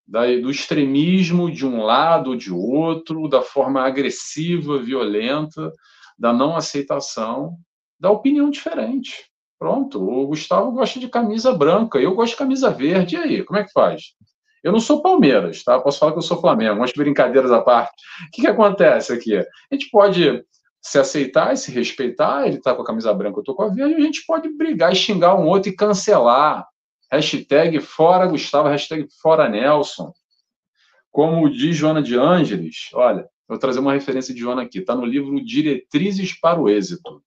do extremismo de um lado ou de outro, da forma agressiva, violenta, da não aceitação, da opinião diferente. Pronto, o Gustavo gosta de camisa branca, eu gosto de camisa verde, e aí, como é que faz? Eu não sou Palmeiras, tá? Posso falar que eu sou Flamengo, umas brincadeiras à parte. O que acontece aqui? A gente pode se aceitar e se respeitar, ele tá com a camisa branca, eu tô com a verde, a gente pode brigar e xingar um outro e cancelar. Hashtag fora Gustavo, hashtag fora Nelson. Como diz Joana de Ângeles, olha, vou trazer uma referência de Joana aqui, está no livro Diretrizes para o Êxito.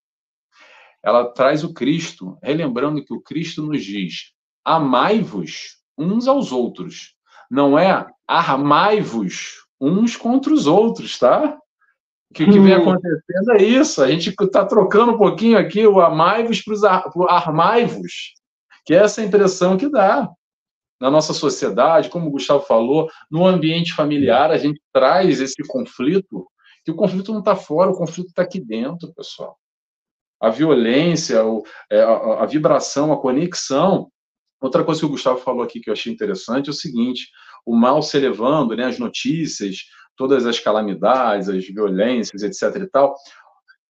Ela traz o Cristo, relembrando que o Cristo nos diz: amai-vos uns aos outros. Não é armai-vos uns contra os outros, tá? O que vem acontecendo é isso. A gente está trocando um pouquinho aqui o amai-vos para o armai-vos, que é essa impressão que dá. Na nossa sociedade, como o Gustavo falou, no ambiente familiar, a gente traz esse conflito, que o conflito não está fora, o conflito está aqui dentro, pessoal. A violência, a vibração, a conexão. Outra coisa que o Gustavo falou aqui que eu achei interessante é o seguinte: o mal se elevando, né, as notícias, todas as calamidades, as violências, etc. e tal.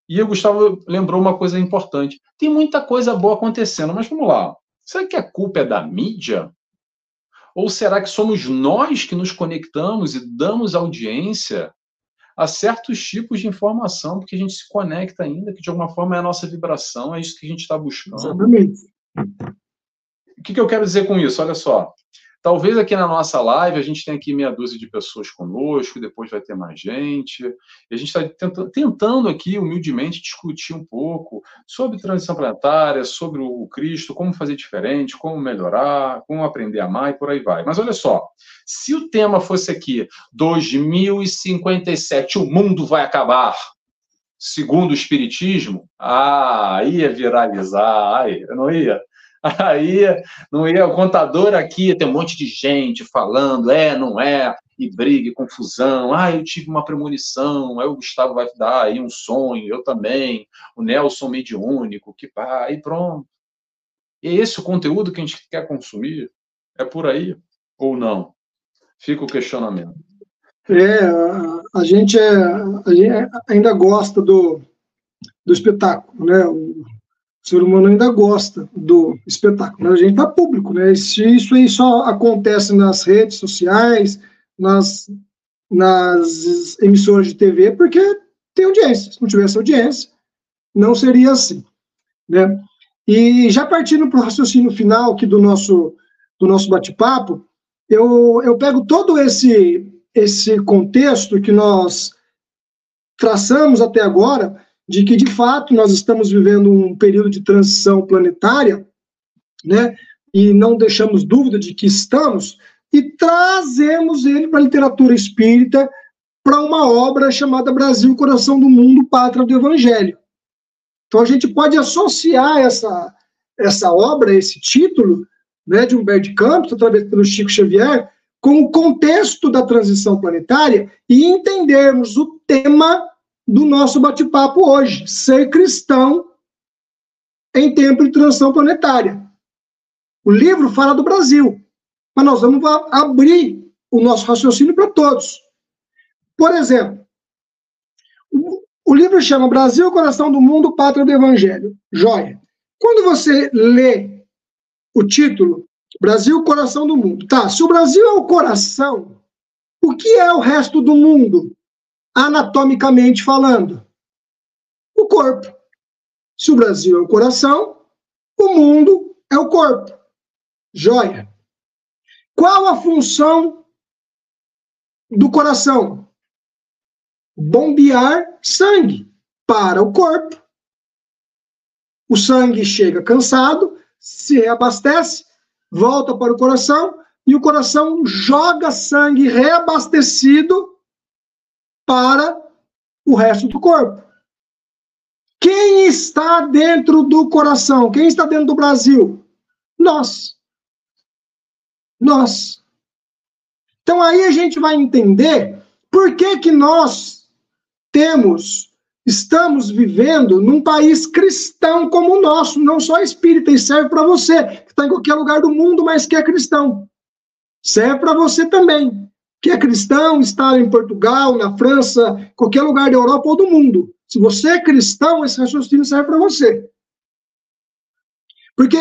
E o Gustavo lembrou uma coisa importante: tem muita coisa boa acontecendo, mas vamos lá. Será que a culpa é da mídia? Ou será que somos nós que nos conectamos e damos audiência a certos tipos de informação, porque a gente se conecta ainda, que de alguma forma é a nossa vibração, é isso que a gente está buscando. Exatamente. O que eu quero dizer com isso? Olha só. Talvez aqui na nossa live a gente tenha aqui meia dúzia de pessoas conosco, depois vai ter mais gente. E a gente está tentando aqui, humildemente, discutir um pouco sobre transição planetária, sobre o Cristo, como fazer diferente, como melhorar, como aprender a amar e por aí vai. Mas olha só, se o tema fosse aqui, 2057, o mundo vai acabar, segundo o Espiritismo, ia viralizar, eu não ia. Aí, não ia, o contador aqui, tem um monte de gente falando, não é, e briga, e confusão, eu tive uma premonição, aí o Gustavo vai dar aí um sonho, eu também, o Nelson mediúnico, que pá, e pronto. E é esse o conteúdo que a gente quer consumir? É por aí? Ou não? Fica o questionamento. A gente ainda gosta do espetáculo, né? O ser humano ainda gosta do espetáculo. A gente está público, né? Isso aí só acontece nas redes sociais, nas emissoras de TV, porque tem audiência. Se não tivesse audiência, não seria assim, né? E já partindo para o raciocínio final aqui do nosso bate-papo, eu pego todo esse contexto que nós traçamos até agora, de que, de fato, nós estamos vivendo um período de transição planetária, né, e não deixamos dúvida de que estamos, e trazemos ele para a literatura espírita, para uma obra chamada Brasil, Coração do Mundo, Pátria do Evangelho. Então, a gente pode associar essa obra, esse título, né, de Humberto de Campos, através pelo Chico Xavier, com o contexto da transição planetária e entendermos o tema do nosso bate-papo hoje, ser cristão em tempo de transição planetária. O livro fala do Brasil, mas nós vamos abrir o nosso raciocínio para todos. Por exemplo, o livro chama Brasil, Coração do Mundo, Pátria do Evangelho. Joia. Quando você lê o título, Brasil, Coração do Mundo, tá, se o Brasil é o coração, o que é o resto do mundo? Anatomicamente falando, o corpo. Se o Brasil é o coração, o mundo é o corpo. Joia. Qual a função do coração? Bombear sangue para o corpo. O sangue chega cansado, se reabastece, volta para o coração, e o coração joga sangue reabastecido para o resto do corpo. Quem está dentro do coração? Quem está dentro do Brasil? Nós. Nós. Então aí a gente vai entender por que nós estamos vivendo num país cristão como o nosso, não só espírita, e serve para você, que está em qualquer lugar do mundo, mas que é cristão. Serve para você também, que é cristão, está em Portugal, na França, qualquer lugar da Europa ou do mundo. Se você é cristão, esse raciocínio serve para você. Porque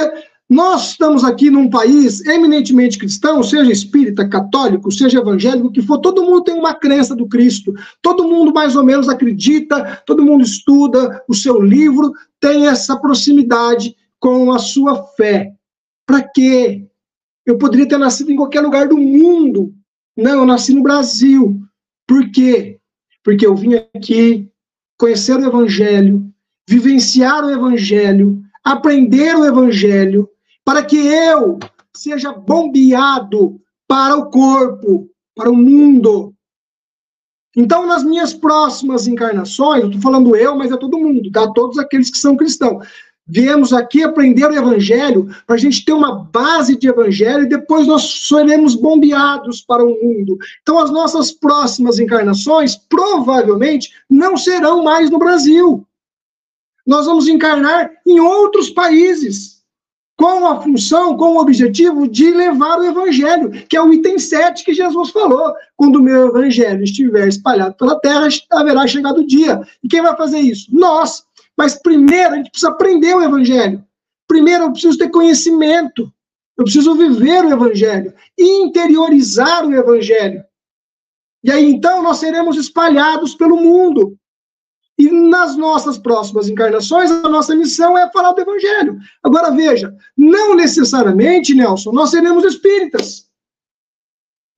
nós estamos aqui num país eminentemente cristão, seja espírita, católico, seja evangélico, o que for, todo mundo tem uma crença do Cristo, todo mundo mais ou menos acredita, todo mundo estuda o seu livro, tem essa proximidade com a sua fé. Para quê? Eu poderia ter nascido em qualquer lugar do mundo. Não, eu nasci no Brasil. Por quê? Porque eu vim aqui conhecer o Evangelho, vivenciar o Evangelho, aprender o Evangelho, para que eu seja bombeado para o corpo, para o mundo. Então, nas minhas próximas encarnações, eu estou falando eu, mas é todo mundo, tá? Todos aqueles que são cristãos. Viemos aqui aprender o Evangelho, para a gente ter uma base de Evangelho, e depois nós seremos bombeados para o mundo. Então, as nossas próximas encarnações, provavelmente, não serão mais no Brasil. Nós vamos encarnar em outros países, com a função, com o objetivo de levar o Evangelho, que é o item 7 que Jesus falou. Quando o meu Evangelho estiver espalhado pela terra, haverá chegado o dia. E quem vai fazer isso? Nós. Mas primeiro a gente precisa aprender o Evangelho. Primeiro eu preciso ter conhecimento. Eu preciso viver o Evangelho. Interiorizar o Evangelho. E aí então nós seremos espalhados pelo mundo. E nas nossas próximas encarnações, a nossa missão é falar do Evangelho. Agora veja, não necessariamente, Nelson, nós seremos espíritas.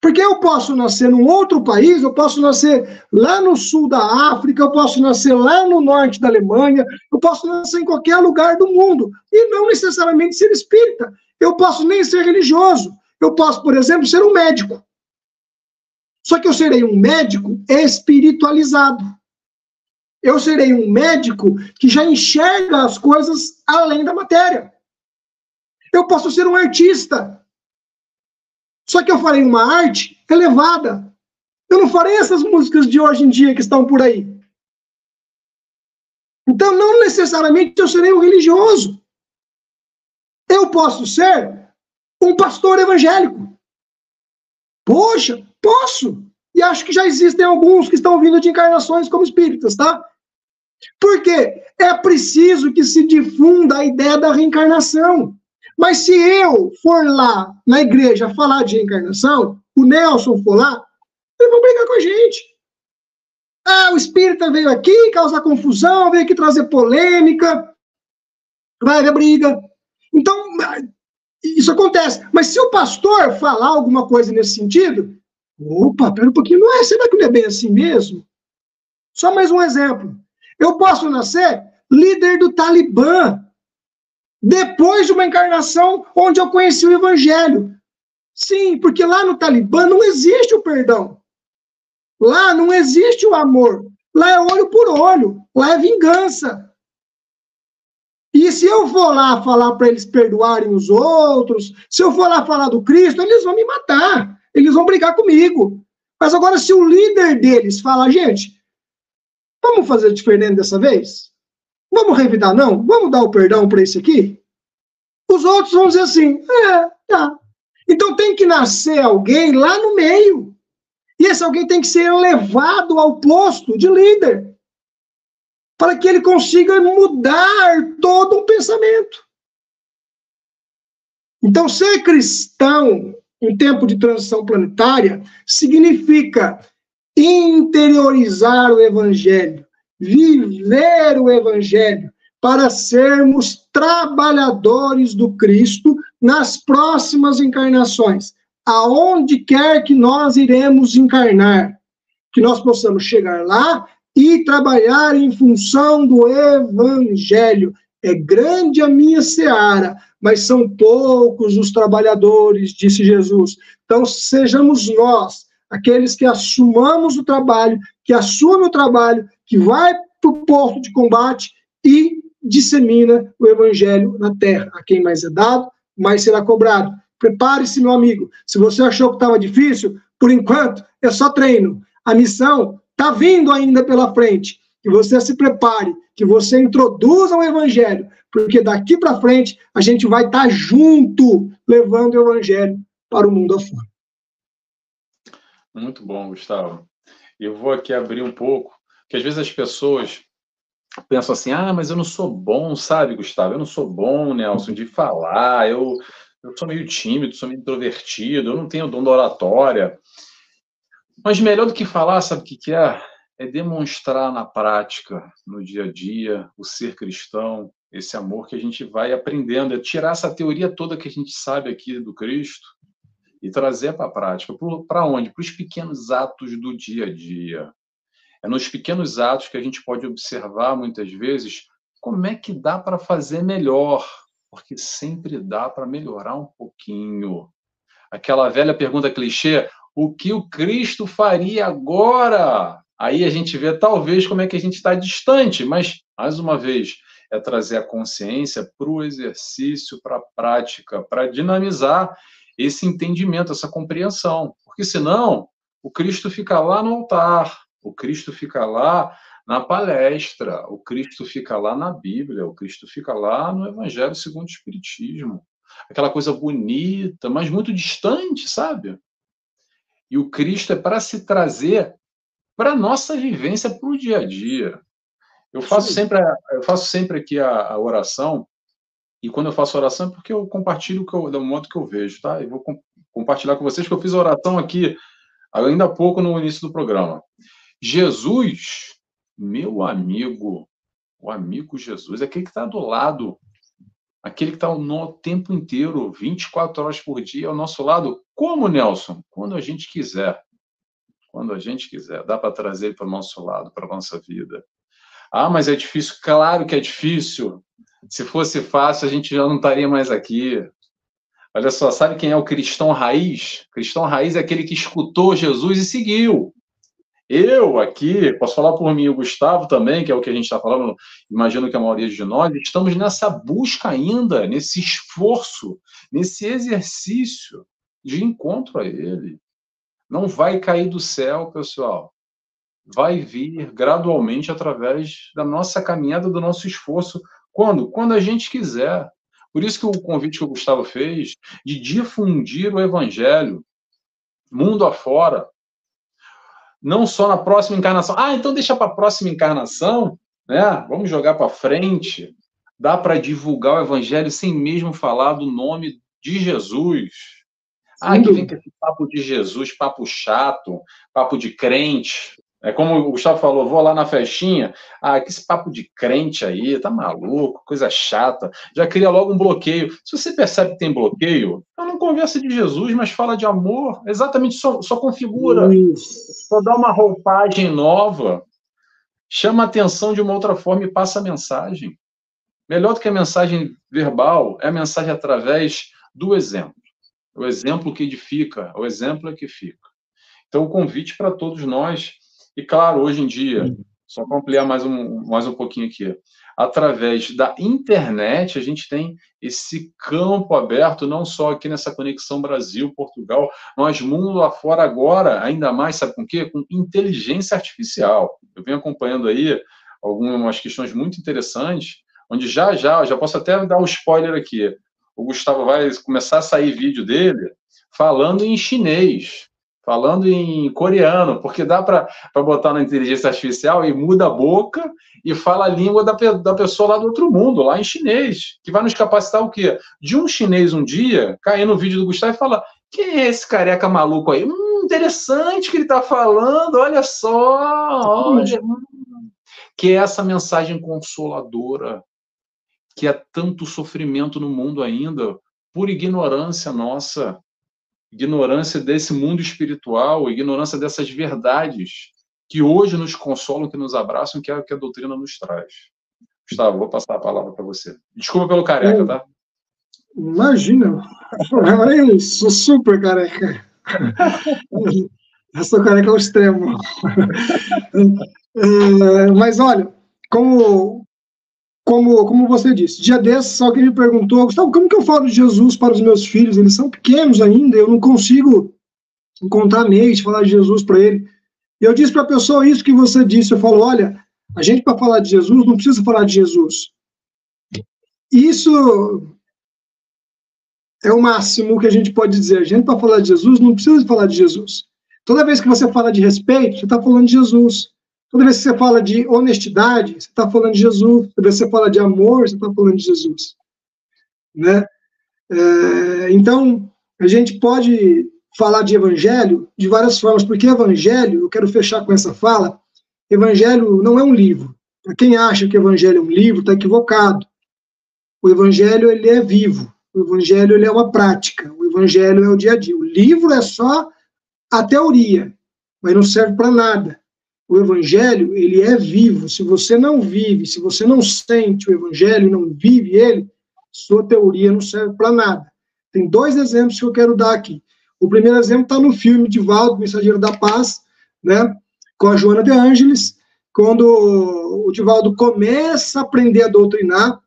Porque eu posso nascer num outro país, eu posso nascer lá no sul da África, eu posso nascer lá no norte da Alemanha, eu posso nascer em qualquer lugar do mundo, e não necessariamente ser espírita. Eu posso nem ser religioso. Eu posso, por exemplo, ser um médico. Só que eu serei um médico espiritualizado. Eu serei um médico que já enxerga as coisas além da matéria. Eu posso ser um artista. Só que eu farei uma arte elevada. Eu não farei essas músicas de hoje em dia que estão por aí. Então, não necessariamente eu serei um religioso. Eu posso ser um pastor evangélico. Poxa, posso. E acho que já existem alguns que estão vindo de encarnações como espíritas, tá? Por quê? É preciso que se difunda a ideia da reencarnação. Mas se eu for lá na igreja falar de reencarnação, o Nelson for lá, eles vão brigar com a gente. Ah, o espírita veio aqui causar confusão, veio aqui trazer polêmica, vai haver briga. Então, isso acontece. Mas se o pastor falar alguma coisa nesse sentido, opa, pera um pouquinho, não é? Será que não é bem assim mesmo? Só mais um exemplo. Eu posso nascer líder do Talibã, depois de uma encarnação onde eu conheci o Evangelho. Sim, porque lá no Talibã não existe o perdão. Lá não existe o amor. Lá é olho por olho. Lá é vingança. E se eu for lá falar para eles perdoarem os outros, se eu for lá falar do Cristo, eles vão me matar. Eles vão brigar comigo. Mas agora, se o líder deles falar, gente, vamos fazer diferente dessa vez? Vamos revidar, não? Vamos dar o perdão para esse aqui? Os outros vão dizer assim, tá. Então tem que nascer alguém lá no meio. E esse alguém tem que ser elevado ao posto de líder, para que ele consiga mudar todo o pensamento. Então, ser cristão em tempo de transição planetária significa interiorizar o Evangelho, viver o Evangelho, para sermos trabalhadores do Cristo nas próximas encarnações, aonde quer que nós iremos encarnar, que nós possamos chegar lá e trabalhar em função do Evangelho, É grande a minha seara, mas são poucos os trabalhadores, disse Jesus. Então, sejamos nós, aqueles que assumamos o trabalho, que assume o trabalho, que vai para o porto de combate e dissemina o evangelho na terra. A quem mais é dado, mais será cobrado. Prepare-se, meu amigo. Se você achou que estava difícil, por enquanto, é só treino. A missão está vindo ainda pela frente. Que você se prepare, que você introduza o evangelho, porque daqui para frente a gente vai estar junto, levando o evangelho para o mundo afora. Muito bom, Gustavo. Eu vou aqui abrir um pouco, porque às vezes as pessoas pensam assim, mas eu não sou bom, sabe, Gustavo? Eu não sou bom, Nelson, de falar, eu sou meio tímido, sou meio introvertido, eu não tenho dom da oratória. Mas melhor do que falar, sabe o que é? É demonstrar na prática, no dia a dia, o ser cristão, esse amor que a gente vai aprendendo, é tirar essa teoria toda que a gente sabe aqui do Cristo e trazer para a prática. Para onde? Para os pequenos atos do dia a dia. É nos pequenos atos que a gente pode observar, muitas vezes, como é que dá para fazer melhor, porque sempre dá para melhorar um pouquinho. Aquela velha pergunta clichê, o que o Cristo faria agora? Aí a gente vê, talvez, como é que a gente está distante, mas, mais uma vez, é trazer a consciência para o exercício, para a prática, para dinamizar esse entendimento, essa compreensão. Porque, senão, o Cristo fica lá no altar, o Cristo fica lá na palestra, o Cristo fica lá na Bíblia, o Cristo fica lá no Evangelho segundo o Espiritismo. Aquela coisa bonita, mas muito distante, sabe? E o Cristo é para se trazer para a nossa vivência, para o dia a dia. Eu faço sempre aqui a oração, e quando eu faço oração é porque eu compartilho do modo que eu vejo, tá? Eu vou compartilhar com vocês que eu fiz a oração aqui ainda há pouco no início do programa. Jesus, meu amigo, o amigo Jesus, é aquele que está do lado, aquele que está o tempo inteiro, 24 horas por dia ao nosso lado. Como, Nelson? Quando a gente quiser. Quando a gente quiser. Dá para trazer ele para o nosso lado, para a nossa vida. Mas é difícil. Claro que é difícil. Se fosse fácil, a gente já não estaria mais aqui. Olha só, sabe quem é o cristão raiz? O cristão raiz é aquele que escutou Jesus e seguiu. Eu aqui, posso falar por mim, o Gustavo também, que é o que a gente está falando, imagino que a maioria de nós, estamos nessa busca ainda, nesse esforço, nesse exercício de encontro a Ele. Não vai cair do céu, pessoal. Vai vir gradualmente através da nossa caminhada, do nosso esforço. Quando? Quando a gente quiser. Por isso que o convite que o Gustavo fez de difundir o Evangelho, mundo afora, não só na próxima encarnação. Então deixa para a próxima encarnação, né? Vamos jogar para frente. Dá para divulgar o Evangelho sem mesmo falar do nome de Jesus. Que vem com esse papo de Jesus, papo chato, papo de crente. É como o Gustavo falou, vou lá na festinha, que esse papo de crente aí, tá maluco, coisa chata. Já cria logo um bloqueio. Se você percebe que tem bloqueio, não conversa de Jesus, mas fala de amor. Exatamente, só configura. Só dá uma roupagem nova. Chama a atenção de uma outra forma e passa a mensagem. Melhor do que a mensagem verbal, é a mensagem através do exemplo. O exemplo que edifica, o exemplo é que fica. Então, o convite para todos nós, e claro, hoje em dia, só para ampliar mais um pouquinho aqui, através da internet, a gente tem esse campo aberto, não só aqui nessa conexão Brasil-Portugal, mas mundo lá fora agora, ainda mais, sabe com o quê? Com inteligência artificial. Eu venho acompanhando aí algumas questões muito interessantes, onde já posso até dar um spoiler aqui, o Gustavo vai começar a sair vídeo dele falando em chinês, falando em coreano, porque dá para botar na inteligência artificial e muda a boca e fala a língua da pessoa lá do outro mundo, lá em chinês, que vai nos capacitar o quê? De um chinês um dia cair no vídeo do Gustavo e falar: quem é esse careca maluco aí? Interessante que ele está falando, olha só, olha. Que é essa mensagem consoladora, que há tanto sofrimento no mundo ainda, por ignorância nossa, ignorância desse mundo espiritual, ignorância dessas verdades que hoje nos consolam, que nos abraçam, que é o que a doutrina nos traz. Gustavo, vou passar a palavra para você. Desculpa pelo careca, tá? Imagina, eu sou super careca. Eu sou careca ao extremo. Mas olha, como você disse, dia desses alguém me perguntou, Gustavo, como que eu falo de Jesus para os meus filhos? Eles são pequenos ainda, eu não consigo encontrar meio de falar de Jesus para ele. E eu disse para a pessoa isso que você disse, eu falo, olha, a gente para falar de Jesus não precisa falar de Jesus. Isso é o máximo que a gente pode dizer. A gente para falar de Jesus não precisa falar de Jesus. Toda vez que você fala de respeito, você está falando de Jesus. Toda vez que você fala de honestidade, você está falando de Jesus. Toda vez que você fala de amor, você está falando de Jesus. Né? Então, a gente pode falar de evangelho de várias formas, porque evangelho, eu quero fechar com essa fala, evangelho não é um livro. Para quem acha que evangelho é um livro, está equivocado. O evangelho, ele é vivo. O evangelho, ele é uma prática. O evangelho é o dia a dia. O livro é só a teoria, mas não serve para nada. O evangelho, ele é vivo. Se você não vive, se você não sente o evangelho e não vive ele, sua teoria não serve para nada. Tem 2 exemplos que eu quero dar aqui. O primeiro exemplo está no filme Divaldo, Mensageiro da Paz, né, com a Joana de Ângeles, quando o Divaldo começa a aprender a doutrinar,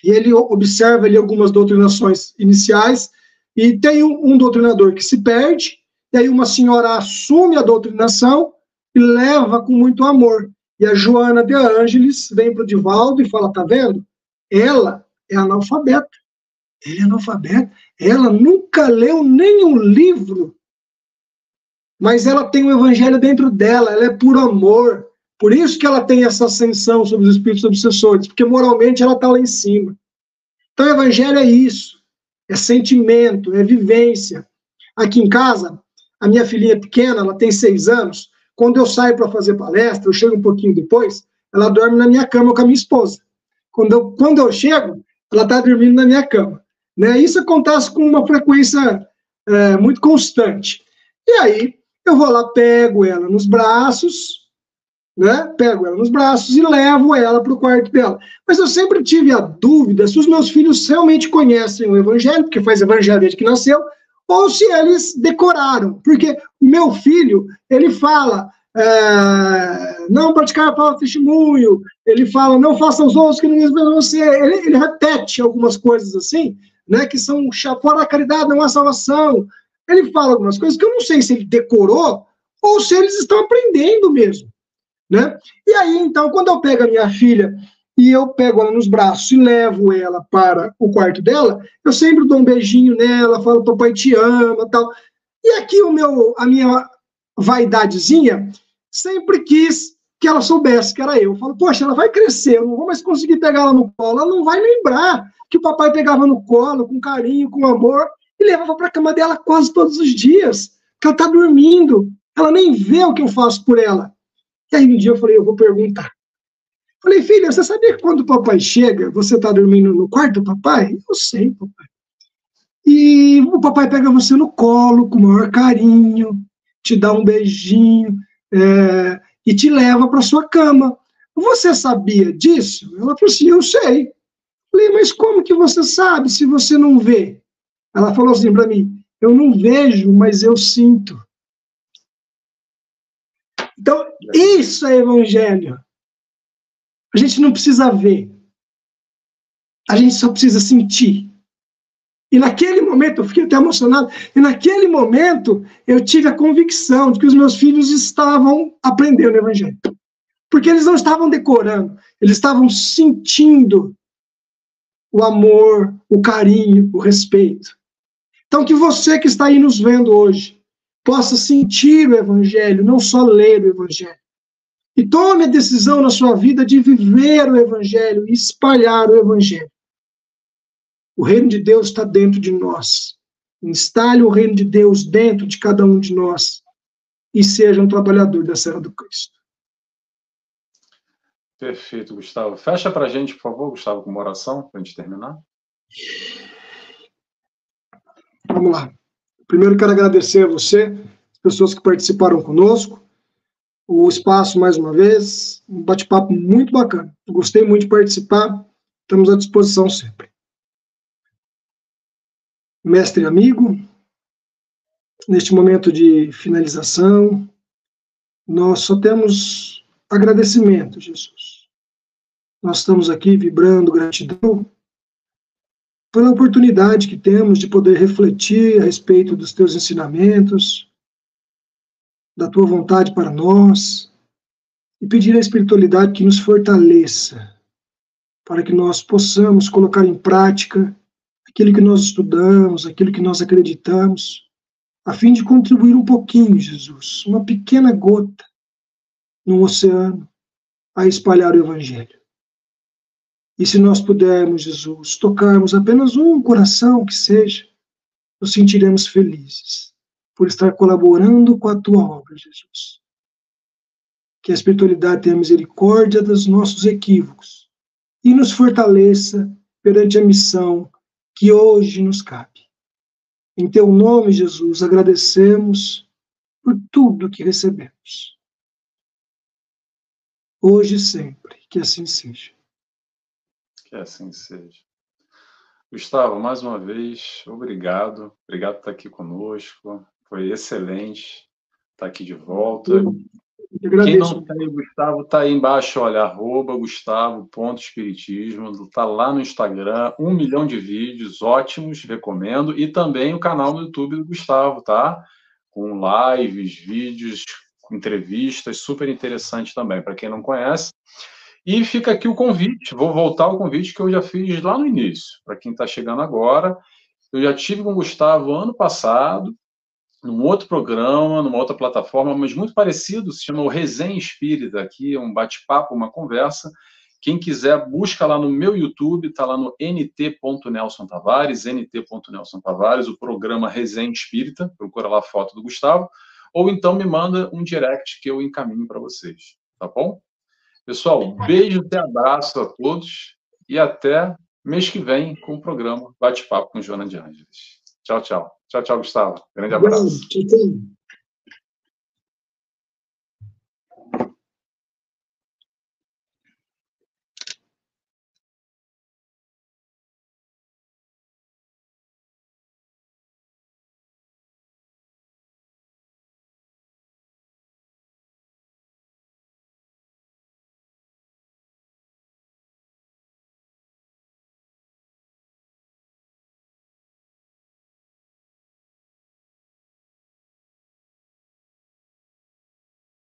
e ele observa ali algumas doutrinações iniciais, e tem um doutrinador que se perde, e aí uma senhora assume a doutrinação e leva com muito amor. E a Joana de Ângeles vem para o Divaldo e fala, tá vendo? Ela é analfabeta. Ele é analfabeto. Ela nunca leu nenhum livro, mas ela tem o evangelho dentro dela, ela é puro amor. Por isso que ela tem essa ascensão sobre os espíritos obsessores, porque moralmente ela está lá em cima. Então o evangelho é isso, é sentimento, é vivência. Aqui em casa, a minha filhinha pequena, ela tem 6 anos, quando eu saio para fazer palestra, eu chego um pouquinho depois, ela dorme na minha cama com a minha esposa. Quando eu chego, ela está dormindo na minha cama. Né? Isso acontece com uma frequência muito constante. E aí, eu vou lá, pego ela nos braços, né? Pego ela nos braços e levo ela para o quarto dela. Mas eu sempre tive a dúvida se os meus filhos realmente conhecem o evangelho, porque faz evangelho desde que nasceu, ou se eles decoraram. Porque o meu filho, ele fala, não praticar falso testemunho, ele fala, não faça os outros que não mesmo você. Ele repete algumas coisas assim, né, que são fora da caridade, não há salvação. Ele fala algumas coisas que eu não sei se ele decorou ou se eles estão aprendendo mesmo. Né? E aí, então, quando eu pego a minha filha e eu pego ela nos braços e levo ela para o quarto dela, eu sempre dou um beijinho nela, falo, papai te ama, tal. E aqui a minha vaidadezinha sempre quis que ela soubesse que era eu. Eu falo, poxa, ela vai crescer, eu não vou mais conseguir pegar ela no colo, ela não vai lembrar que o papai pegava no colo, com carinho, com amor, e levava para a cama dela quase todos os dias, porque ela está dormindo, ela nem vê o que eu faço por ela. E aí um dia eu falei, eu vou perguntar. Falei, filha, você sabia que quando o papai chega, você está dormindo no quarto do papai? Eu sei, papai. E o papai pega você no colo, com o maior carinho, te dá um beijinho, e te leva para sua cama. Você sabia disso? Ela falou assim, eu sei. Falei, mas como que você sabe se você não vê? Ela falou assim para mim, eu não vejo, mas eu sinto. Então, isso é evangelho. A gente não precisa ver. A gente só precisa sentir. E naquele momento, eu fiquei até emocionado, e naquele momento eu tive a convicção de que os meus filhos estavam aprendendo o evangelho. Porque eles não estavam decorando, eles estavam sentindo o amor, o carinho, o respeito. Então, que você que está aí nos vendo hoje possa sentir o evangelho, não só ler o evangelho. E tome a decisão na sua vida de viver o evangelho e espalhar o evangelho. O reino de Deus está dentro de nós. Instale o reino de Deus dentro de cada um de nós e seja um trabalhador da serra do Cristo. Perfeito, Gustavo. Fecha para a gente, por favor, Gustavo, com uma oração, para a gente terminar. Vamos lá. Primeiro, quero agradecer a você, as pessoas que participaram conosco. o espaço mais uma vez. Um bate-papo muito bacana. Gostei muito de participar. Estamos à disposição sempre. Mestre e amigo, neste momento de finalização, nós só temos agradecimento, Jesus. Nós estamos aqui vibrando gratidão pela oportunidade que temos de poder refletir a respeito dos teus ensinamentos, da tua vontade para nós, e pedir à espiritualidade que nos fortaleça, para que nós possamos colocar em prática aquilo que nós estudamos, aquilo que nós acreditamos, a fim de contribuir um pouquinho, Jesus, uma pequena gota no oceano, a espalhar o Evangelho. E se nós pudermos, Jesus, tocarmos apenas um coração que seja, nos sentiremos felizes por estar colaborando com a tua obra, Jesus. Que a espiritualidade tenha misericórdia dos nossos equívocos e nos fortaleça perante a missão que hoje nos cabe. Em teu nome, Jesus, agradecemos por tudo que recebemos. Hoje e sempre, que assim seja. Que assim seja. Gustavo, mais uma vez, obrigado. Obrigado por estar aqui conosco. Foi excelente estar aqui de volta. Quem não tem o Gustavo, está aí embaixo, olha, @Gustavo.espiritismo, está lá no Instagram, 1 milhão de vídeos ótimos, recomendo, e também o canal no YouTube do Gustavo, tá? Com lives, vídeos, entrevistas, super interessante também, para quem não conhece. E fica aqui o convite, vou voltar ao convite que eu já fiz lá no início, para quem está chegando agora. Eu já tive com o Gustavo ano passado, num outro programa, numa outra plataforma, mas muito parecido, se chama o Resenha Espírita, aqui é um bate-papo, uma conversa. Quem quiser, busca lá no meu YouTube, está lá no nt.Nelson Tavares, nt.Nelson Tavares, o programa Resenha Espírita, procura lá a foto do Gustavo, ou então me manda um direct que eu encaminho para vocês, tá bom? Pessoal, beijo e abraço a todos e até mês que vem com o programa Bate-Papo com Joana de Ângeles. Tchau, tchau. Tchau, tchau, Gustavo. Grande abraço. Tchau, tchau.